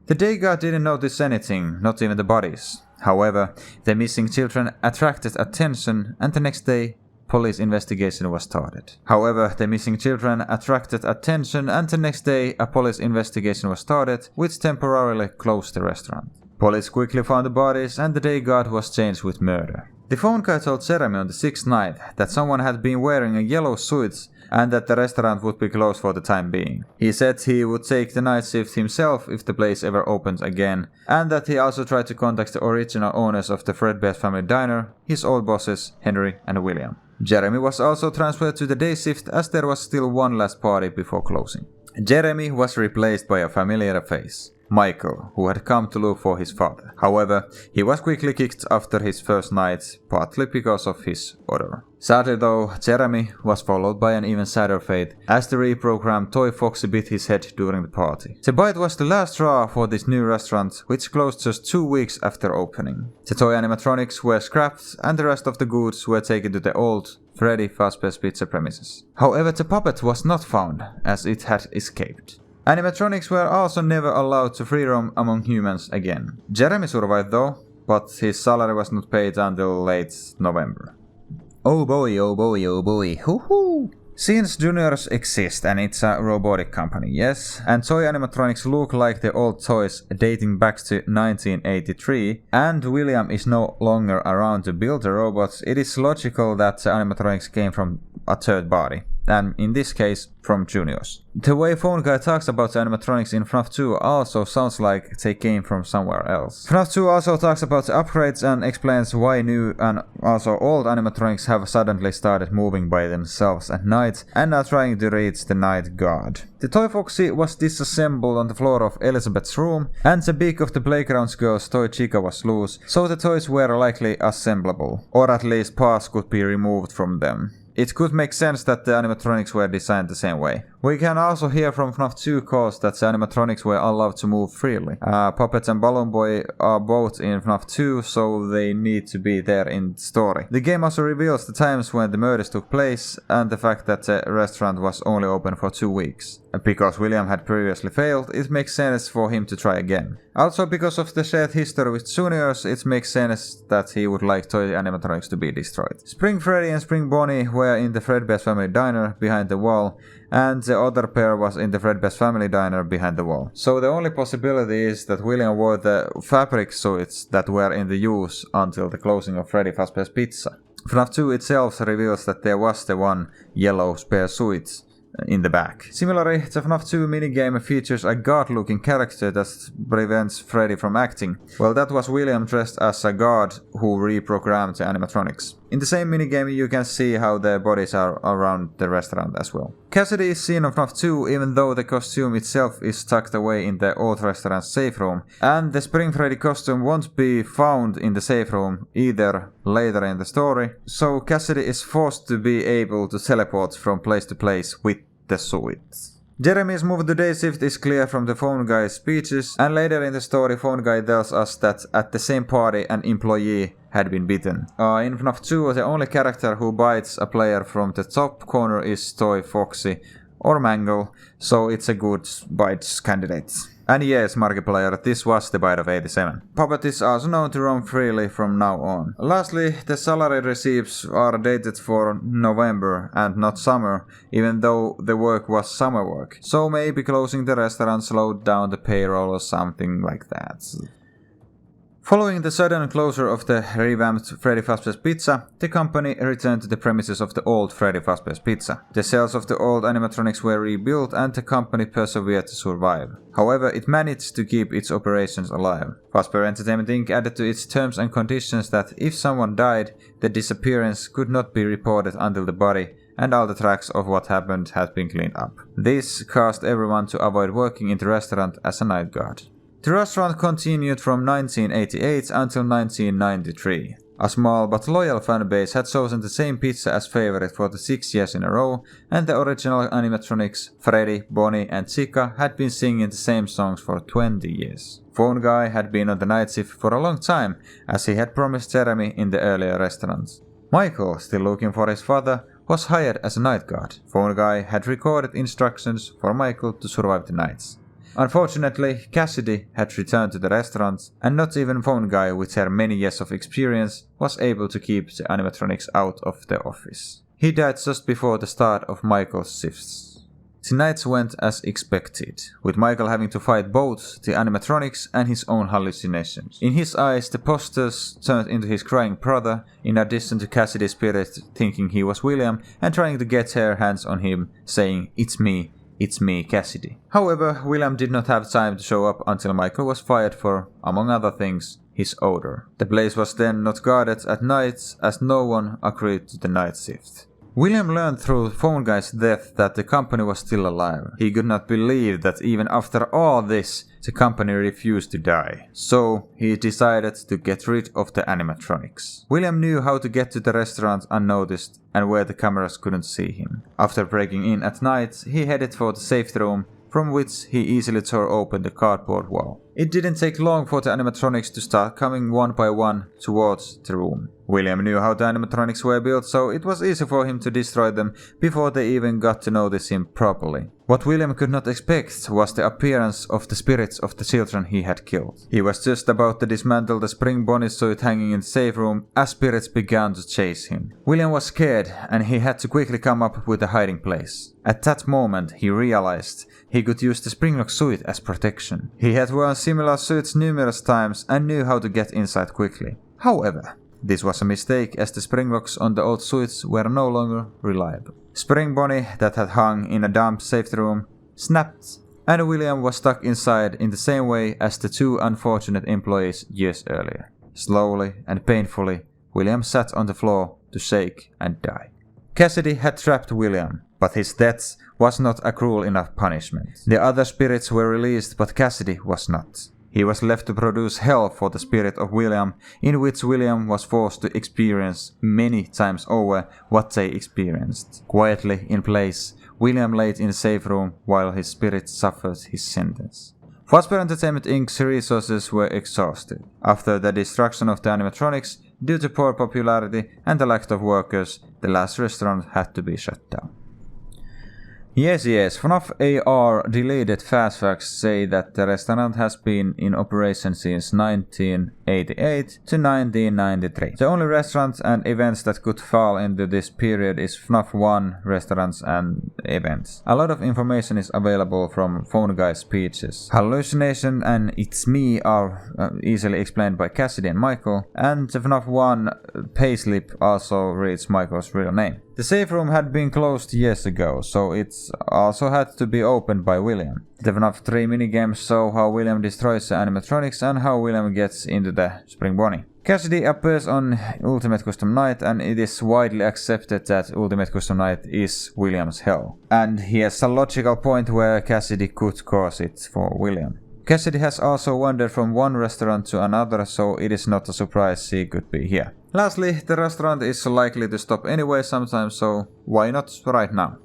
The day guard didn't notice anything, not even the bodies. However, the missing children attracted attention and the next day, police investigation was started. Which temporarily closed the restaurant. Police quickly found the bodies and the day guard was changed with murder. The phone guy told Jeremy on the 6th night that someone had been wearing a yellow suit and that the restaurant would be closed for the time being. He said he would take the night shift himself if the place ever opened again, and that he also tried to contact the original owners of the Fredbear family diner, his old bosses Henry and William. Jeremy was also transferred to the day shift as there was still one last party before closing. Jeremy was replaced by a familiar face, Michael, who had come to look for his father. However, he was quickly kicked after his first night, partly because of his odor. Sadly though, Jeremy was followed by an even sadder fate, as the reprogrammed toy Foxy bit his head during the party. The bite was the last straw for this new restaurant, which closed just 2 weeks after opening. The toy animatronics were scrapped, and the rest of the goods were taken to the old Freddy Fazbear's pizza premises. However, the puppet was not found, as it had escaped. Animatronics were also never allowed to free roam among humans again. Jeremy survived though, but his salary was not paid until late November. Oh boy, oh boy, oh boy, hoo-hoo! Since Juniors exist and it's a robotic company, yes, and toy animatronics look like the old toys dating back to 1983, and William is no longer around to build the robots, it is logical that the animatronics came from a third body, and in this case, from Juniors. The way Phone Guy talks about the animatronics in FNAF 2 also sounds like they came from somewhere else. FNAF 2 also talks about the upgrades and explains why new and also old animatronics have suddenly started moving by themselves at night and are trying to reach the night guard. The toy Foxy was disassembled on the floor of Elizabeth's room, and the beak of the playground girl's toy Chica was loose, so the toys were likely assemblable, or at least parts could be removed from them. It could make sense that the animatronics were designed the same way. We can also hear from FNAF 2 calls that the animatronics were allowed to move freely. Puppet and Balloon Boy are both in FNAF 2, so they need to be there in the story. The game also reveals the times when the murders took place and the fact that the restaurant was only open for 2 weeks. Because William had previously failed, it makes sense for him to try again. Also, because of the shared history with Juniors, it makes sense that he would like toy animatronics to be destroyed. Spring Freddy and Spring Bonnie were in the Fredbear's family diner behind the wall, and the other pair was in the Fredbear's family diner behind the wall. So the only possibility is that William wore the fabric suits that were in the use until the closing of Freddy Fazbear's Pizza. FNAF 2 itself reveals that there was the one yellow spare suit in the back. Similarly, the FNAF 2 minigame features a guard-looking character that prevents Freddy from acting. Well, that was William dressed as a guard who reprogrammed the animatronics. In the same minigame you can see how the bodies are around the restaurant as well. Cassidy is seen on FNAF 2 even though the costume itself is tucked away in the old restaurant's safe room, and the Spring Freddy costume won't be found in the safe room either later in the story, so Cassidy is forced to be able to teleport from place to place with the suit. Jeremy's move to day shift is clear from the Phone Guy's speeches, and later in the story Phone Guy tells us that at the same party an employee had been bitten. In FNAF 2 the only character who bites a player from the top corner is toy Foxy or Mangle, so it's a good bites candidate. And yes, Markiplier, this was the bite of 87. Puppet is also known to roam freely from now on. Lastly, the salary receipts are dated for November and not summer, even though the work was summer work. So maybe closing the restaurant slowed down the payroll or something like that. Following the sudden closure of the revamped Freddy Fazbear's Pizza, the company returned to the premises of the old Freddy Fazbear's Pizza. The cells of the old animatronics were rebuilt and the company persevered to survive. However, it managed to keep its operations alive. Fazbear Entertainment Inc. added to its terms and conditions that if someone died, the disappearance could not be reported until the body and all the tracks of what happened had been cleaned up. This caused everyone to avoid working in the restaurant as a night guard. The restaurant continued from 1988 until 1993. A small but loyal fanbase had chosen the same pizza as favorite for the 6 years in a row, and the original animatronics Freddy, Bonnie and Chica had been singing the same songs for 20 years. Phone Guy had been on the night shift for a long time, as he had promised Jeremy in the earlier restaurant. Michael, still looking for his father, was hired as a night guard. Phone Guy had recorded instructions for Michael to survive the nights. Unfortunately, Cassidy had returned to the restaurant, and not even Phone Guy, with her many years of experience, was able to keep the animatronics out of the office. He died just before the start of Michael's shifts. The nights went as expected, with Michael having to fight both the animatronics and his own hallucinations. In his eyes, the posters turned into his crying brother, in addition to Cassidy's spirit thinking he was William and trying to get her hands on him, saying, "It's me, Cassidy." However, William did not have time to show up until Michael was fired for, among other things, his odor. The place was then not guarded at night, as no one agreed to the night shift. William learned through Phone Guy's death that the company was still alive. He could not believe that even after all this, the company refused to die. So he decided to get rid of the animatronics. William knew how to get to the restaurant unnoticed and where the cameras couldn't see him. After breaking in at night, he headed for the safety room, from which he easily tore open the cardboard wall. It didn't take long for the animatronics to start coming one by one towards the room. William knew how the animatronics were built, so it was easy for him to destroy them before they even got to notice him properly. What William could not expect was the appearance of the spirits of the children he had killed. He was just about to dismantle the spring Bonnie suit hanging in the safe room as spirits began to chase him. William was scared and he had to quickly come up with a hiding place. At that moment he realized he could use the springlock suit as protection. He had worn similar suits numerous times and knew how to get inside quickly. However, this was a mistake, as the springlocks on the old suits were no longer reliable. Spring Bonnie, that had hung in a damp safety room, snapped, and William was stuck inside in the same way as the two unfortunate employees years earlier. Slowly and painfully, William sat on the floor to shake and die. Cassidy had trapped William, but his death was not a cruel enough punishment. The other spirits were released, but Cassidy was not. He was left to produce hell for the spirit of William, in which William was forced to experience many times over what they experienced. Quietly in place, William laid in a safe room while his spirit suffered his sentence. Fazbear Entertainment Inc.'s resources were exhausted. After the destruction of the animatronics, due to poor popularity and the lack of workers, the last restaurant had to be shut down. Yes, FNAF-VR deleted fast facts say that the restaurant has been in operation since 1988 to 1993. The only restaurants and events that could fall into this period is FNAF 1 restaurants and events. A lot of information is available from Phone Guy's speeches. Hallucination and It's Me are easily explained by Cassidy and Michael, and the FNAF 1 payslip also reads Michael's real name. The safe room had been closed years ago, so it also had to be opened by William. The FNAF 3 minigames show how William destroys the animatronics and how William gets into the Spring Bonnie. Cassidy appears on Ultimate Custom Night, and it is widely accepted that Ultimate Custom Night is William's hell. And he has a logical point where Cassidy could cause it for William. Cassidy has also wandered from one restaurant to another, so it is not a surprise she could be here. Lastly, the restaurant is likely to stop anyway sometime, so why not right now?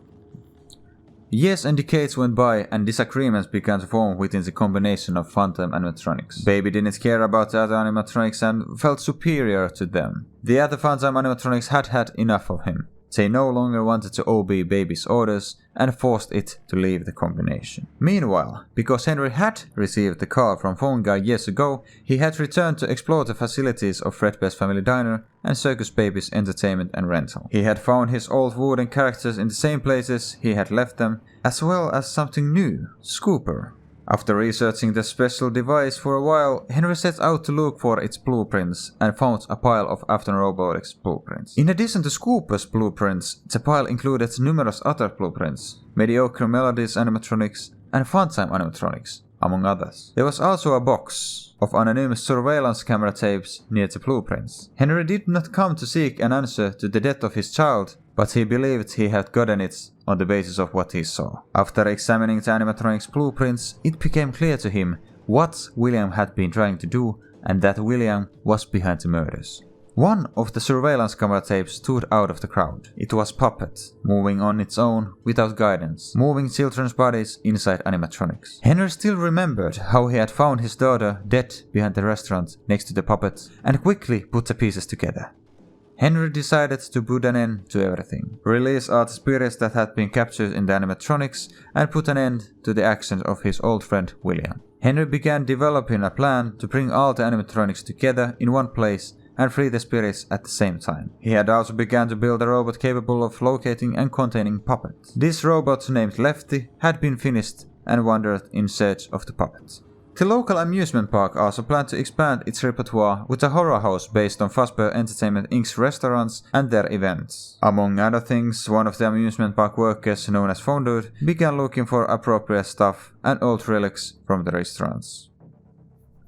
Years and decades went by and disagreements began to form within the combination of Funtime animatronics. Baby didn't care about the other animatronics and felt superior to them. The other Funtime animatronics had had enough of him. They no longer wanted to obey Baby's orders and forced it to leave the combination. Meanwhile, because Henry had received the call from Phone Guy years ago, he had returned to explore the facilities of Fredbear's Family Diner and Circus Baby's Entertainment and Rental. He had found his old wooden characters in the same places he had left them, as well as something new, Scooper. After researching the special device for a while, Henry set out to look for its blueprints and found a pile of Afton Robotics blueprints. In addition to Scooper's blueprints, the pile included numerous other blueprints, Mediocre Melodies animatronics and Funtime animatronics, among others. There was also a box of anonymous surveillance camera tapes near the blueprints. Henry did not come to seek an answer to the death of his child, but he believed he had gotten it on the basis of what he saw. After examining the animatronics blueprints, it became clear to him what William had been trying to do and that William was behind the murders. One of the surveillance camera tapes stood out of the crowd. It was Puppet, moving on its own without guidance, moving children's bodies inside animatronics. Henry still remembered how he had found his daughter dead behind the restaurant next to the puppet and quickly put the pieces together. Henry decided to put an end to everything, release all the spirits that had been captured in the animatronics, and put an end to the actions of his old friend William. Henry began developing a plan to bring all the animatronics together in one place and free the spirits at the same time. He had also begun to build a robot capable of locating and containing Puppet. This robot, named Lefty, had been finished and wandered in search of the Puppet. The local amusement park also planned to expand its repertoire with a horror house based on Fazbear Entertainment Inc's restaurants and their events. Among other things, one of the amusement park workers, known as Ennard, began looking for appropriate stuff and old relics from the restaurants.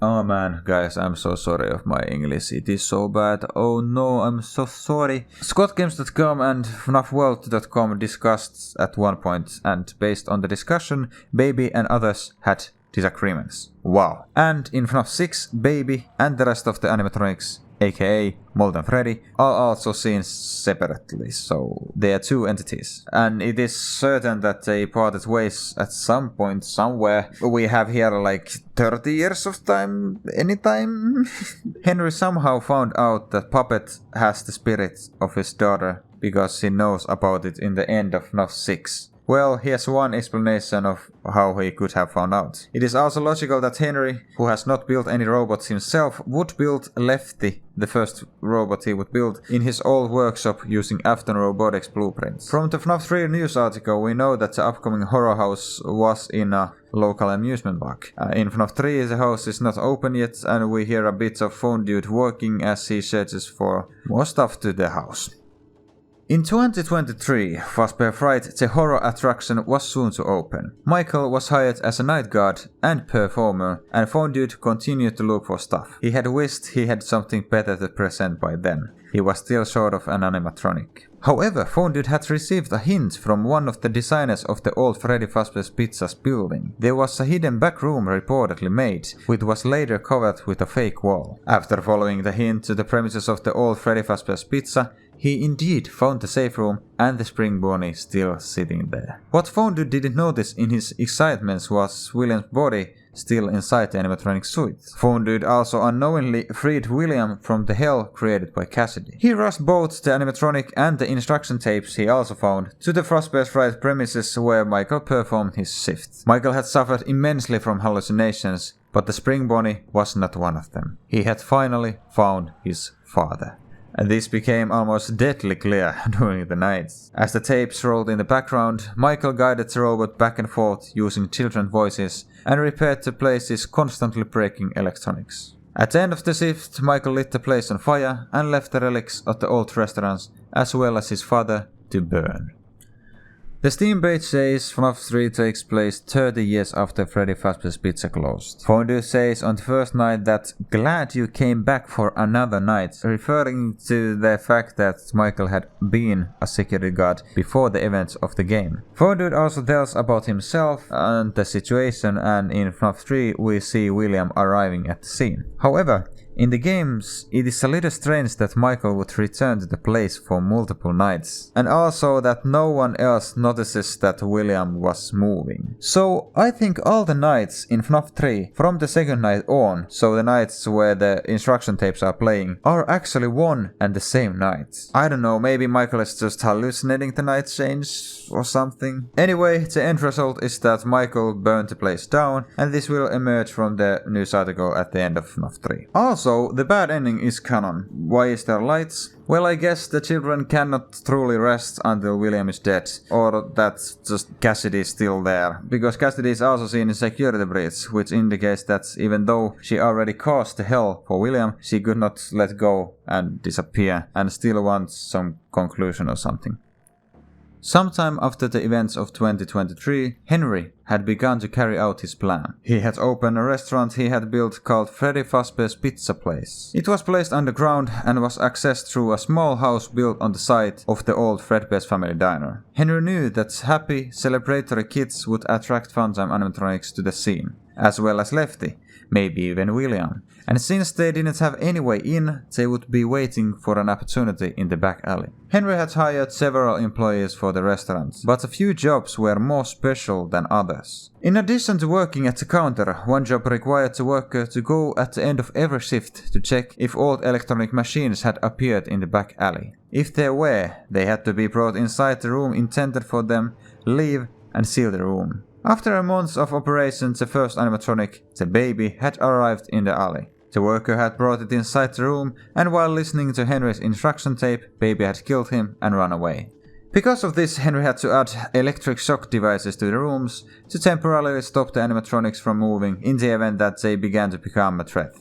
Oh man, guys, I'm so sorry of my English, it is so bad, oh no, I'm so sorry. ScottGames.com and FNAFworld.com discussed at one point, and based on the discussion, Baby and others had disagreements. Wow. And in FNAF 6, Baby and the rest of the animatronics, aka Molten Freddy, are also seen separately, so they are two entities. And it is certain that they parted ways at some point somewhere. We have here like 30 years of time, anytime. Henry somehow found out that Puppet has the spirit of his daughter because he knows about it in the end of FNAF 6. Well, here's one explanation of how he could have found out. It is also logical that Henry, who has not built any robots himself, would build Lefty, the first robot he would build, in his old workshop using Afton Robotics blueprints. From the FNAF 3 news article, we know that the upcoming horror house was in a local amusement park. In FNAF 3, the house is not open yet, and we hear a bit of Phone Dude working as he searches for more stuff to the house. In 2023, Fazbear Fright, the horror attraction, was soon to open. Michael was hired as a nightguard and performer, and Phone Dude continued to look for stuff. He had wished he had something better to present by then. He was still short of an animatronic. However, Phone Dude had received a hint from one of the designers of the old Freddy Fazbear's Pizza's building. There was a hidden back room reportedly made, which was later covered with a fake wall. After following the hint to the premises of the old Freddy Fazbear's Pizza, he indeed found the safe room and the spring Bonnie still sitting there. What Phone Dude didn't notice in his excitement was William's body still inside the animatronic suit. Phone Dude also unknowingly freed William from the hell created by Cassidy. He rushed both the animatronic and the instruction tapes he also found to the Fazbear's Fright premises where Michael performed his shift. Michael had suffered immensely from hallucinations, but the spring Bonnie was not one of them. He had finally found his father. And this became almost deadly clear during the night. As the tapes rolled in the background, Michael guided the robot back and forth using children's voices and repaired the place's constantly breaking electronics. At the end of the shift, Michael lit the place on fire and left the relics of the old restaurants as well as his father to burn. The Steam page says FNAF 3 takes place 30 years after Freddy Fazbear's Pizza closed. Phone Dude says on the first night that "glad you came back for another night," referring to the fact that Michael had been a security guard before the events of the game. Phone Dude also tells about himself and the situation, and in FNAF 3 we see William arriving at the scene. However, in the games, it is a little strange that Michael would return to the place for multiple nights, and also that no one else notices that William was moving. So I think all the nights in FNAF 3 from the second night on, so the nights where the instruction tapes are playing, are actually one and the same night. I don't know, maybe Michael is just hallucinating the night change or something. Anyway, the end result is that Michael burned the place down, and this will emerge from the news article at the end of FNAF 3. Also, Also, the bad ending is canon. Why is there lights? Well, I guess the children cannot truly rest until William is dead, or that just Cassidy is still there, because Cassidy is also seen in security breach, which indicates that even though she already caused the hell for William, she could not let go and disappear, and still wants some conclusion or something. Sometime after the events of 2023, Henry had begun to carry out his plan. He had opened a restaurant he had built called Freddy Fazbear's Pizzaplex. It was placed underground and was accessed through a small house built on the site of the old Fredbear's family diner. Henry knew that happy, celebratory kids would attract Funtime animatronics to the scene, as well as Lefty, maybe even William. And since they didn't have any way in, they would be waiting for an opportunity in the back alley. Henry had hired several employees for the restaurant, but a few jobs were more special than others. In addition to working at the counter, one job required the worker to go at the end of every shift to check if old electronic machines had appeared in the back alley. If there were, they had to be brought inside the room intended for them, leave, and seal the room. After a month of operation, the first animatronic, the baby, had arrived in the alley. The worker had brought it inside the room, and while listening to Henry's instruction tape, baby had killed him and run away. Because of this, Henry had to add electric shock devices to the rooms to temporarily stop the animatronics from moving in the event that they began to become a threat.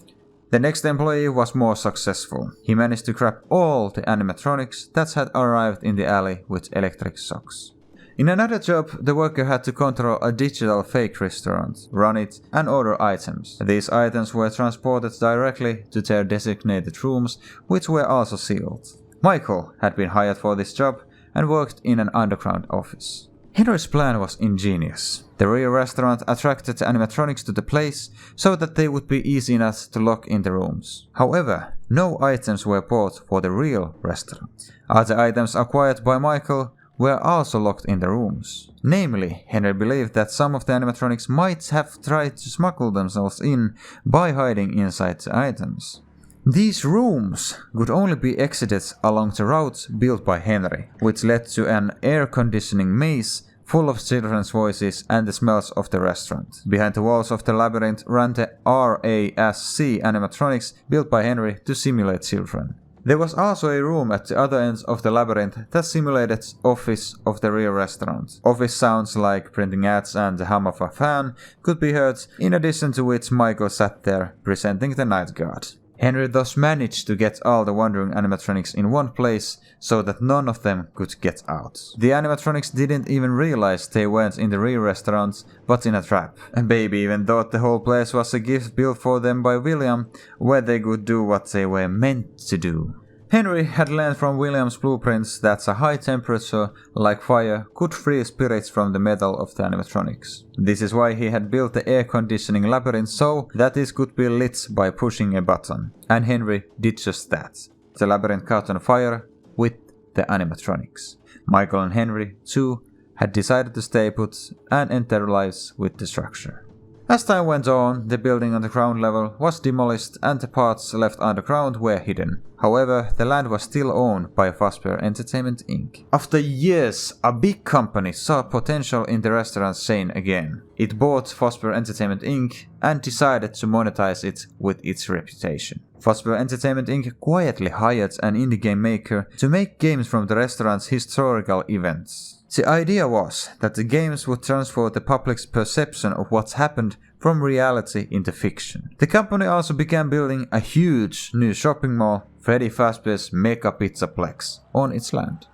The next employee was more successful. He managed to grab all the animatronics that had arrived in the alley with electric shocks. In another job, the worker had to control a digital fake restaurant, run it, and order items. These items were transported directly to their designated rooms, which were also sealed. Michael had been hired for this job and worked in an underground office. Henry's plan was ingenious. The real restaurant attracted the animatronics to the place so that they would be easy enough to lock in the rooms. However, no items were bought for the real restaurant. Other items acquired by Michael were also locked in the rooms. Namely, Henry believed that some of the animatronics might have tried to smuggle themselves in by hiding inside the items. These rooms could only be exited along the route built by Henry, which led to an air conditioning maze full of children's voices and the smells of the restaurant. Behind the walls of the labyrinth ran the RASC animatronics built by Henry to simulate children. There was also a room at the other end of the labyrinth that simulated office of the real restaurant. Office sounds like printing ads and the hum of a fan could be heard, in addition to which Michael sat there presenting the nightguard. Henry thus managed to get all the wandering animatronics in one place so that none of them could get out. The animatronics didn't even realize they weren't in the real restaurant, but in a trap. And baby even thought the whole place was a gift built for them by William, where they could do what they were meant to do. Henry had learned from William's blueprints that a high temperature, like fire, could free spirits from the metal of the animatronics. This is why he had built the air conditioning labyrinth so that it could be lit by pushing a button. And Henry did just that. The labyrinth caught on fire with the animatronics. Michael and Henry, too, had decided to stay put and end their lives with the structure. As time went on, the building on the ground level was demolished and the parts left underground were hidden. However, the land was still owned by Fazbear Entertainment Inc. After years, a big company saw potential in the restaurant chain again. It bought Fazbear Entertainment Inc. and decided to monetize it with its reputation. Fazbear Entertainment Inc. quietly hired an indie game maker to make games from the restaurant's historical events. The idea was that the games would transfer the public's perception of what's happened from reality into fiction. The company also began building a huge new shopping mall, Freddy Fazbear's Mega Pizzaplex, on its land.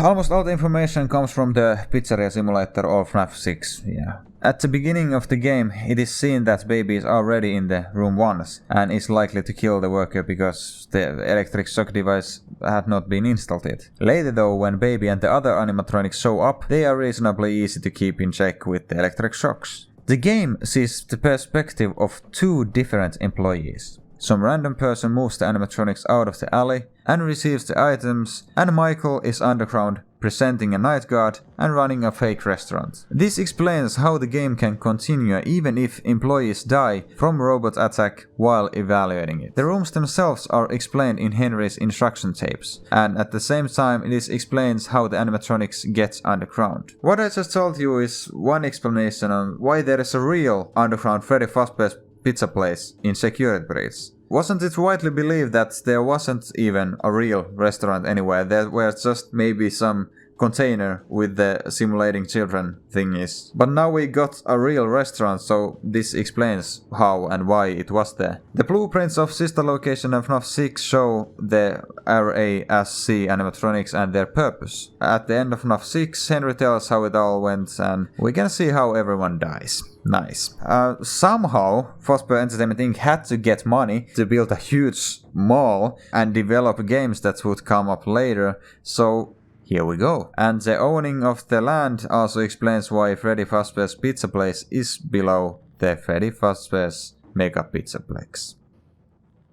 Almost all the information comes from the pizzeria simulator or FNAF 6, yeah. At the beginning of the game, it is seen that baby is already in the room once and is likely to kill the worker because the electric shock device had not been installed yet. Later though, when baby and the other animatronics show up, they are reasonably easy to keep in check with the electric shocks. The game sees the perspective of two different employees. Some random person moves the animatronics out of the alley and receives the items, and Michael is underground presenting a night guard and running a fake restaurant. This explains how the game can continue even if employees die from robot attack while evaluating it. The rooms themselves are explained in Henry's instruction tapes, and at the same time it explains how the animatronics get underground. What I just told you is one explanation on why there is a real underground Freddy Fazbear's Pizzaplex in security breach. Wasn't it widely believed that there wasn't even a real restaurant anywhere? There were just maybe some container with the simulating children thingies. But now we got a real restaurant, so this explains how and why it was there. The blueprints of sister location of FNAF 6 show the RASC animatronics and their purpose. At the end of FNAF 6, Henry tells how it all went, and we can see how everyone dies. Nice. Somehow, Fazbear Entertainment Inc. had to get money to build a huge mall and develop games that would come up later, so here we go. And the owning of the land also explains why Freddy Fazbear's Pizzaplex is below the Freddy Fazbear's Mega Pizzaplex.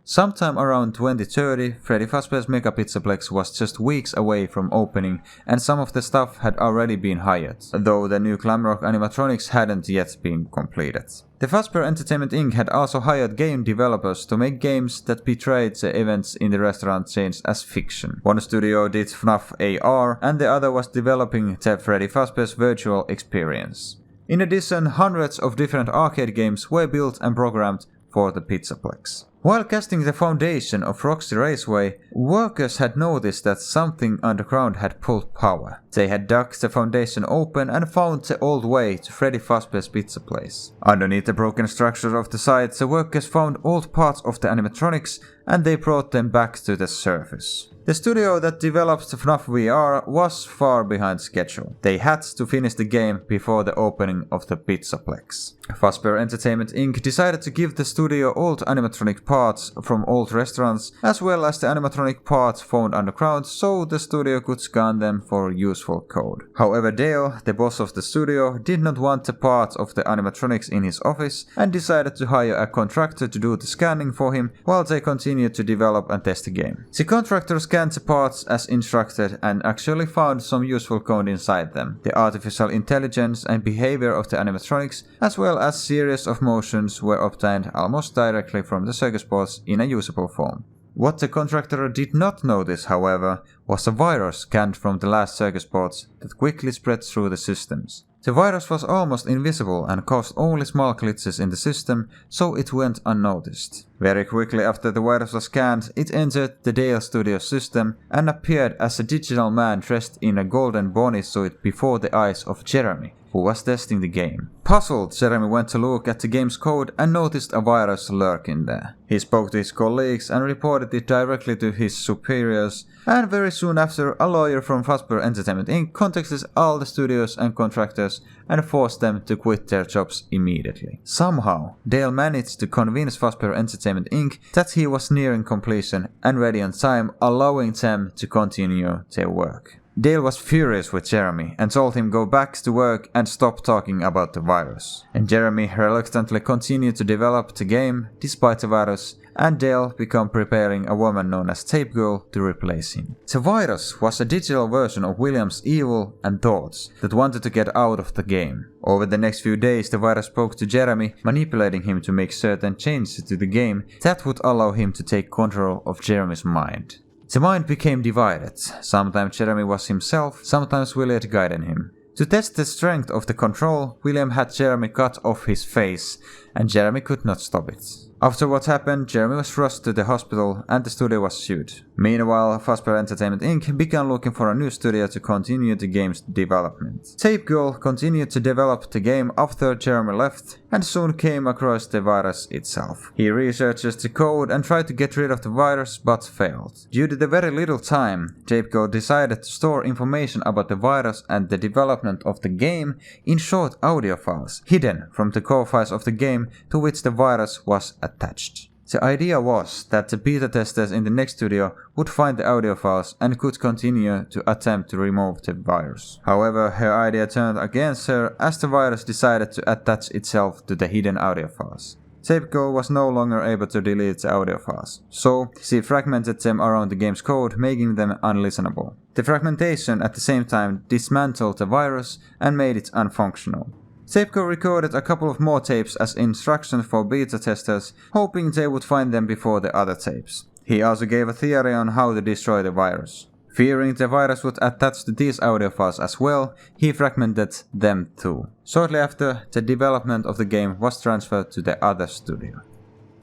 Sometime around 2030, Freddy Fazbear's Mega Pizzaplex was just weeks away from opening, and some of the stuff had already been hired, though the new Glamrock animatronics hadn't yet been completed. The Fazbear Entertainment Inc. had also hired game developers to make games that portrayed the events in the restaurant chains as fiction. One studio did FNAF AR, and the other was developing the Freddy Fazbear's virtual experience. In addition, hundreds of different arcade games were built and programmed for the Pizzaplex. While casting the foundation of Roxy Raceway, workers had noticed that something underground had pulled power. They had dug the foundation open and found the old way to Freddy Fazbear's Pizzaplex. Underneath the broken structure of the site, the workers found old parts of the animatronics and they brought them back to the surface. The studio that developed FNAF-VR was far behind schedule. They had to finish the game before the opening of the Pizzaplex. Fazbear Entertainment Inc. decided to give the studio old animatronic parts from old restaurants as well as the animatronic parts found underground so the studio could scan them for useful code. However, Dale, the boss of the studio, did not want the parts of the animatronics in his office and decided to hire a contractor to do the scanning for him while they continued to develop and test the game. The contractor scanned the parts as instructed and actually found some useful code inside them. The artificial intelligence and behavior of the animatronics as well as series of motions were obtained almost directly from the circus boards in a usable form. What the contractor did not notice, however, was a virus scanned from the last circus boards that quickly spread through the systems. The virus was almost invisible and caused only small glitches in the system, so it went unnoticed. Very quickly after the virus was scanned, it entered the Dale Studio system and appeared as a digital man dressed in a golden Bonnie suit before the eyes of Jeremy, who was testing the game. Puzzled, Jeremy went to look at the game's code and noticed a virus lurking there. He spoke to his colleagues and reported it directly to his superiors, and very soon after, a lawyer from Fazbear Entertainment Inc. contacted all the studios and contractors and forced them to quit their jobs immediately. Somehow, Dale managed to convince Fazbear Entertainment Inc. that he was nearing completion and ready on time, allowing them to continue their work. Dale was furious with Jeremy and told him go back to work and stop talking about the virus. And Jeremy reluctantly continued to develop the game despite the virus, and Dale began preparing a woman known as Tape Girl to replace him. The virus was a digital version of William's evil and thoughts that wanted to get out of the game. Over the next few days, the virus spoke to Jeremy, manipulating him to make certain changes to the game that would allow him to take control of Jeremy's mind. The mind became divided. Sometimes Jeremy was himself, sometimes William guided him. To test the strength of the control, William had Jeremy cut off his face, and Jeremy could not stop it. After what happened, Jeremy was rushed to the hospital and the studio was sued. Meanwhile, Fazbear Entertainment Inc. began looking for a new studio to continue the game's development. Tape Girl continued to develop the game after Jeremy left and soon came across the virus itself. He researches the code and tried to get rid of the virus but failed. Due to the very little time, Tape Girl decided to store information about the virus and the development of the game in short audio files, hidden from the core files of the game to which the virus was attached. The idea was that the beta testers in the next studio would find the audio files and could continue to attempt to remove the virus. However, her idea turned against her as the virus decided to attach itself to the hidden audio files. Tape Girl was no longer able to delete the audio files, so she fragmented them around the game's code, making them unlistenable. The fragmentation at the same time dismantled the virus and made it unfunctional. Tape Girl recorded a couple of more tapes as instructions for beta testers, hoping they would find them before the other tapes. He also gave a theory on how to destroy the virus. Fearing the virus would attach to these audio files as well, he fragmented them too. Shortly after, the development of the game was transferred to the other studio.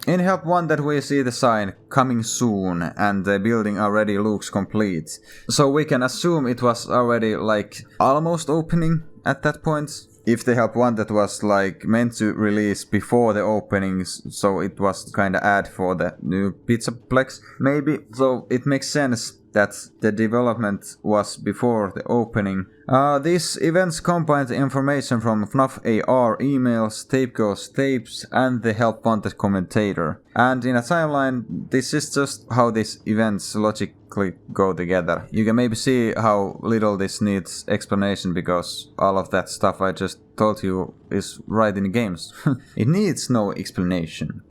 In Help Wanted we see the sign "Coming Soon" and the building already looks complete. So we can assume it was already like almost opening at that point. If the Help Wanted was like meant to release before the openings, so it was kinda ad for the new Pizzaplex maybe. So it makes sense that the development was before the opening. These events combine the information from FNAF-VR emails, tape goes tapes, and the Help Wanted commentator. And in a timeline, this is just how these events logically go together. You can maybe see how little this needs explanation because all of that stuff I just told you is right in the games. It needs no explanation.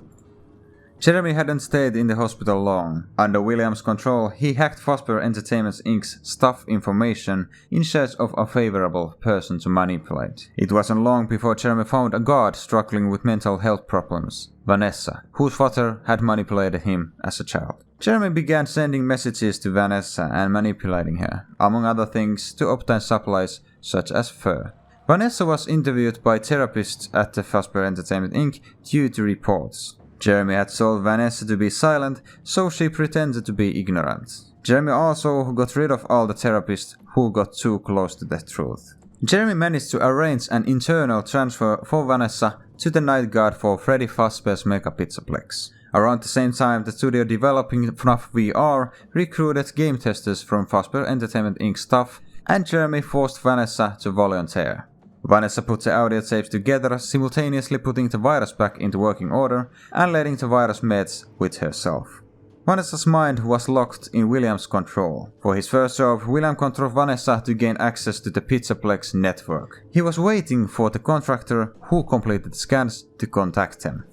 Jeremy hadn't stayed in the hospital long. Under William's control, he hacked Fazbear Entertainment Inc's staff information in search of a favorable person to manipulate. It wasn't long before Jeremy found a guard struggling with mental health problems, Vanessa, whose father had manipulated him as a child. Jeremy began sending messages to Vanessa and manipulating her, among other things, to obtain supplies such as fur. Vanessa was interviewed by therapists at the Fazbear Entertainment Inc. due to reports. Jeremy had told Vanessa to be silent, so she pretended to be ignorant. Jeremy also got rid of all the therapists who got too close to the truth. Jeremy managed to arrange an internal transfer for Vanessa to the nightguard for Freddy Fazbear's Mega Pizzaplex. Around the same time, the studio developing FNAF-VR recruited game testers from Fazbear Entertainment Inc. staff, and Jeremy forced Vanessa to volunteer. Vanessa put the audio tapes together, simultaneously putting the virus back into working order and letting the virus meds with herself. Vanessa's mind was locked in William's control. For his first job, William controlled Vanessa to gain access to the Pizzaplex network. He was waiting for the contractor who completed the scans to contact him.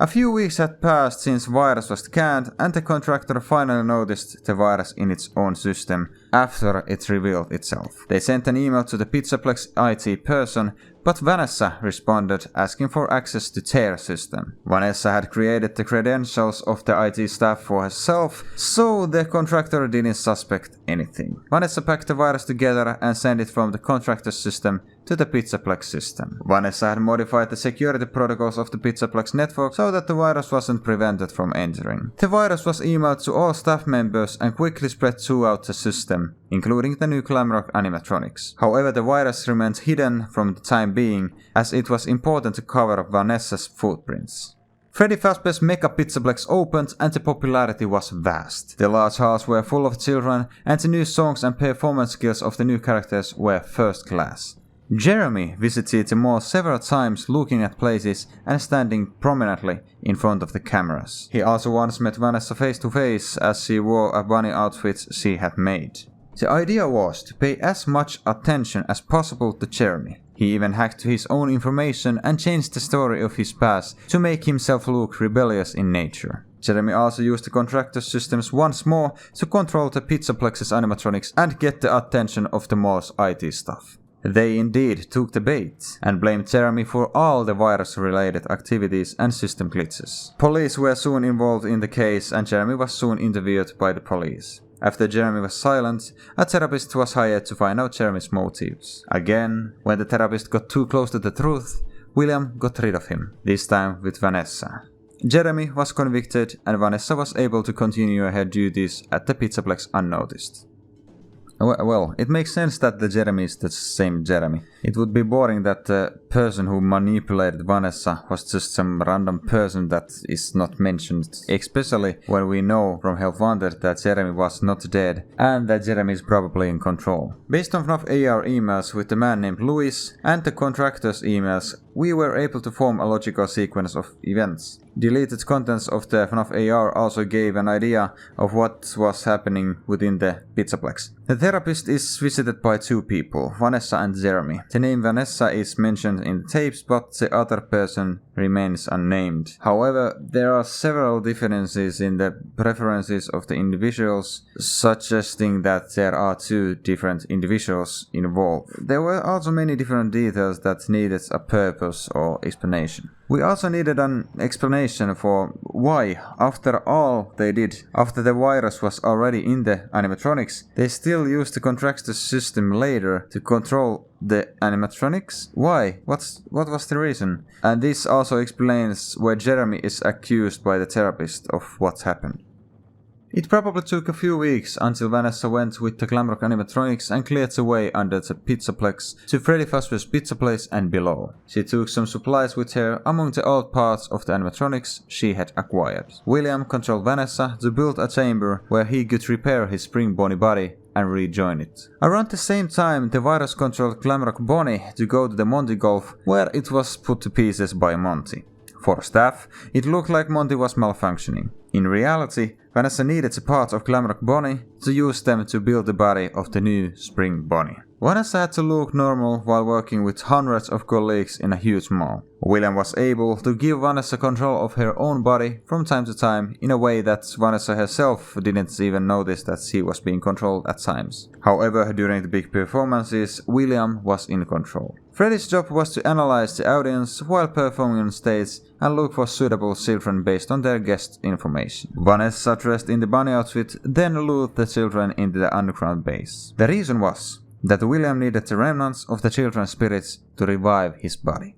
A few weeks had passed since virus was scanned and the contractor finally noticed the virus in its own system after it revealed itself. They sent an email to the Pizzaplex IT person, but Vanessa responded asking for access to their system. Vanessa had created the credentials of the IT staff for herself, so the contractor didn't suspect anything. Vanessa packed the virus together and sent it from the contractor's system to the Pizzaplex system. Vanessa had modified the security protocols of the Pizzaplex network so that the virus wasn't prevented from entering. The virus was emailed to all staff members and quickly spread throughout the system, including the new Glamrock animatronics. However, the virus remained hidden from the time being, as it was important to cover up Vanessa's footprints. Freddy Fazbear's Mega Pizzaplex opened and the popularity was vast. The large halls were full of children and the new songs and performance skills of the new characters were first class. Jeremy visited the mall several times, looking at places and standing prominently in front of the cameras. He also once met Vanessa face to face as she wore a bunny outfit she had made. The idea was to pay as much attention as possible to Jeremy. He even hacked his own information and changed the story of his past to make himself look rebellious in nature. Jeremy also used the contractor systems once more to control the Pizzaplex's animatronics and get the attention of the mall's IT staff. They indeed took the bait and blamed Jeremy for all the virus-related activities and system glitches. Police were soon involved in the case and Jeremy was soon interviewed by the police. After Jeremy was silent, a therapist was hired to find out Jeremy's motives. Again, when the therapist got too close to the truth, William got rid of him, this time with Vanessa. Jeremy was convicted and Vanessa was able to continue her duties at the Pizzaplex unnoticed. Well, it makes sense that the Jeremy is the same Jeremy. It would be boring that the person who manipulated Vanessa was just some random person that is not mentioned, especially when we know from Help Wanted that Jeremy was not dead and that Jeremy is probably in control. Based on FNAF-AR emails with the man named Louis and the contractor's emails, we were able to form a logical sequence of events. Deleted contents of the FNAF-AR also gave an idea of what was happening within the Pizzaplex. The therapist is visited by two people, Vanessa and Jeremy. The name Vanessa is mentioned in the tapes, but the other person remains unnamed. However, there are several differences in the preferences of the individuals, suggesting that there are two different individuals involved. There were also many different details that needed a purpose purpose or explanation. We also needed an explanation for why, after all they did, after the virus was already in the animatronics, they still used to contract the system later to control the animatronics? Why? What was the reason? And this also explains why Jeremy is accused by the therapist of what happened. It probably took a few weeks until Vanessa went with the Glamrock animatronics and cleared the way under the Pizzaplex to Freddy Fazbear's Pizza Place and below. She took some supplies with her among the old parts of the animatronics she had acquired. William controlled Vanessa to build a chamber where he could repair his Spring Bonnie body and rejoin it. Around the same time, the virus controlled Glamrock Bonnie to go to the Monty golf, where it was put to pieces by Monty. For staff, it looked like Monty was malfunctioning. In reality, Vanessa needed the parts of Glamrock Bonnie to use them to build the body of the new Spring Bonnie. Vanessa had to look normal while working with hundreds of colleagues in a huge mall. William was able to give Vanessa control of her own body from time to time in a way that Vanessa herself didn't even notice that she was being controlled at times. However, during the big performances, William was in control. Freddy's job was to analyze the audience while performing on stage and look for suitable children based on their guest information. Vanessa, dressed in the bunny outfit, then lured the children into the underground base. The reason was that William needed the remnants of the children's spirits to revive his body.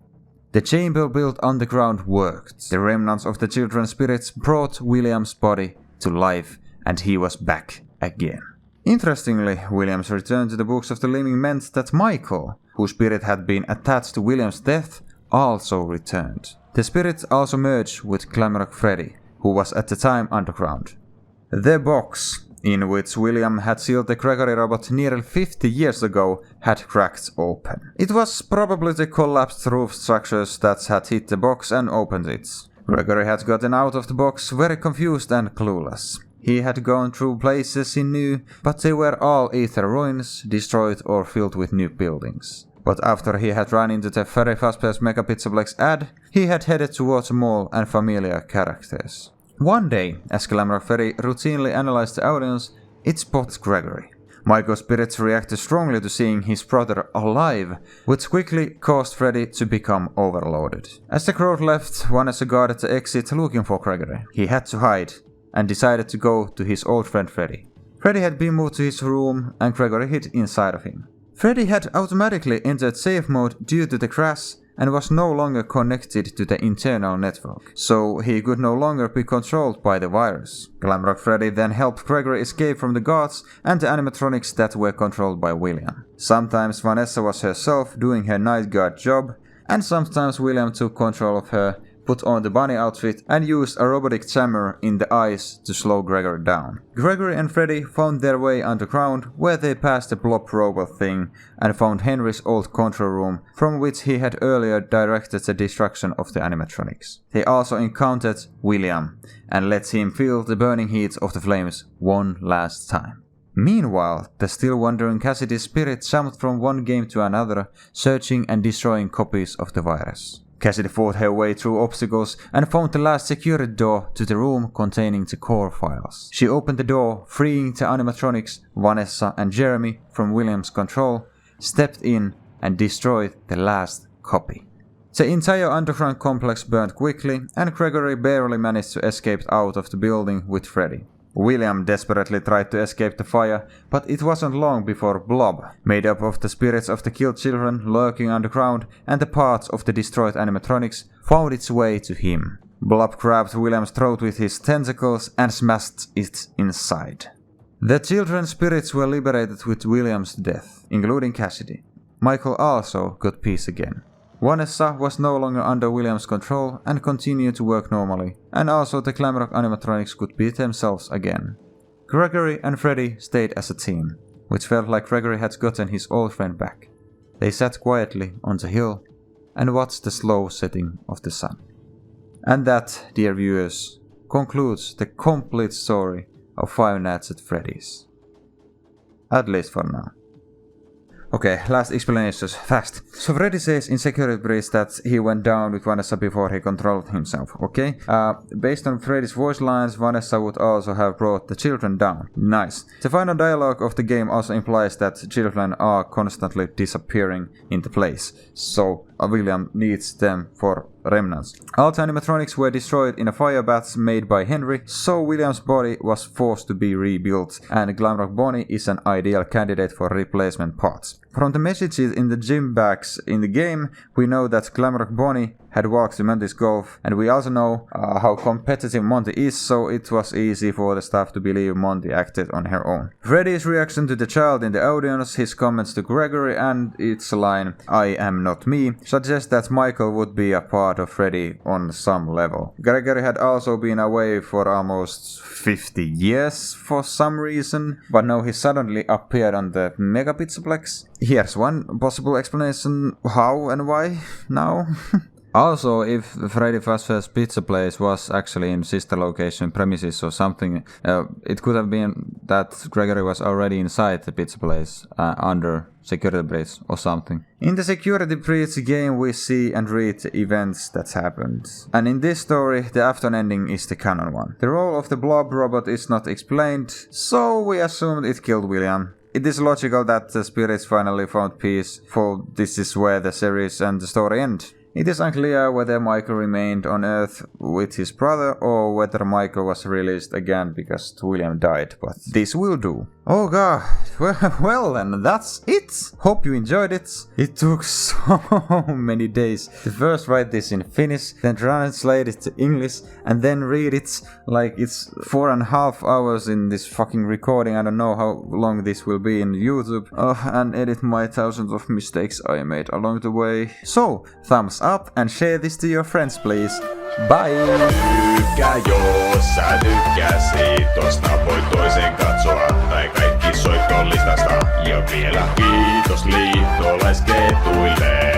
The chamber built underground worked. The remnants of the children's spirits brought William's body to life, and he was back again. Interestingly, William's return to the books of the living meant that Michael, whose spirit had been attached to William's death, also returned. The spirit also merged with Glamrock Freddy, who was at the time underground. The box, in which William had sealed the Gregory robot nearly 50 years ago, had cracked open. It was probably the collapsed roof structures that had hit the box and opened it. Gregory had gotten out of the box very confused and clueless. He had gone through places he knew, but they were all either ruins, destroyed or filled with new buildings. But after he had run into the Freddy Fazbear's Mega Pizzaplex ad, he had headed towards a mall and familiar characters. One day, as Glamrock Freddy routinely analyzed the audience, it spotted Gregory. Michael's spirits reacted strongly to seeing his brother alive, which quickly caused Freddy to become overloaded. As the crowd left, Vanessa guarded the exit looking for Gregory. He had to hide, and decided to go to his old friend Freddy. Freddy had been moved to his room, and Gregory hid inside of him. Freddy had automatically entered safe mode due to the crash, and was no longer connected to the internal network, so he could no longer be controlled by the virus. Glamrock Freddy then helped Gregory escape from the guards and the animatronics that were controlled by William. Sometimes Vanessa was herself doing her nightguard job, and sometimes William took control of her, put on the bunny outfit and used a robotic jammer in the eyes to slow Gregory down. Gregory and Freddy found their way underground, where they passed the Blob robot thing and found Henry's old control room, from which he had earlier directed the destruction of the animatronics. They also encountered William and let him feel the burning heat of the flames one last time. Meanwhile, the still wandering Cassidy's spirit jumped from one game to another, searching and destroying copies of the virus. Cassidy fought her way through obstacles and found the last security door to the room containing the core files. She opened the door, freeing the animatronics, Vanessa and Jeremy from William's control, stepped in and destroyed the last copy. The entire underground complex burned quickly, and Gregory barely managed to escape out of the building with Freddy. William desperately tried to escape the fire, but it wasn't long before Blob, made up of the spirits of the killed children lurking underground and the parts of the destroyed animatronics, found its way to him. Blob grabbed William's throat with his tentacles and smashed it inside. The children's spirits were liberated with William's death, including Cassidy. Michael also got peace again. Vanessa was no longer under William's control and continued to work normally, and also the Glamrock animatronics could be themselves again. Gregory and Freddy stayed as a team, which felt like Gregory had gotten his old friend back. They sat quietly on the hill and watched the slow setting of the sun. And that, dear viewers, concludes the complete story of Five Nights at Freddy's. At least for now. Okay, last explanations, fast. So Freddy says in security breach that he went down with Vanessa before he controlled himself, okay? Based on Freddy's voice lines, Vanessa would also have brought the children down. Nice. The final dialogue of the game also implies that children are constantly disappearing into place, so William needs them for remnants. All the animatronics were destroyed in a fire bath made by Henry, so William's body was forced to be rebuilt, and Glamrock Bonnie is an ideal candidate for replacement parts. From the messages in the gym bags in the game, we know that Glamrock Bonnie had walked to Monty's golf, and we also know how competitive Monty is, so it was easy for the staff to believe Monty acted on her own. Freddy's reaction to the child in the audience, his comments to Gregory, and its line, "I am not me," suggests that Michael would be a part of Freddy on some level. Gregory had also been away for almost 50 years for some reason, but now he suddenly appeared on the Mega Pizzaplex. Here's one possible explanation how and why now. Also, if Freddy Fazbear's Pizza Place was actually in sister location premises or something, it could have been that Gregory was already inside the Pizza Place under security breach or something. In the security breach game we see and read the events that happened. And in this story, the after ending is the canon one. The role of the Blob robot is not explained, so we assumed it killed William. It is logical that the spirits finally found peace, for this is where the series and the story end. It is unclear whether Michael remained on Earth with his brother or whether Michael was released again because William died, but this will do. Oh god, well then, that's it! Hope you enjoyed it. It took so many days to first write this in Finnish, then translate it to English, and then read it like it's 4.5 hours in this fucking recording. I don't know how long this will be in YouTube, and edit my thousands of mistakes I made along the way. So, thumbs up and share this to your friends please. Bye! Tykkää jos sä tykkäsit tosta, voit toisen katsoa tai kaikki soittolistasta. Ja vielä kiitos liittolaisketuille.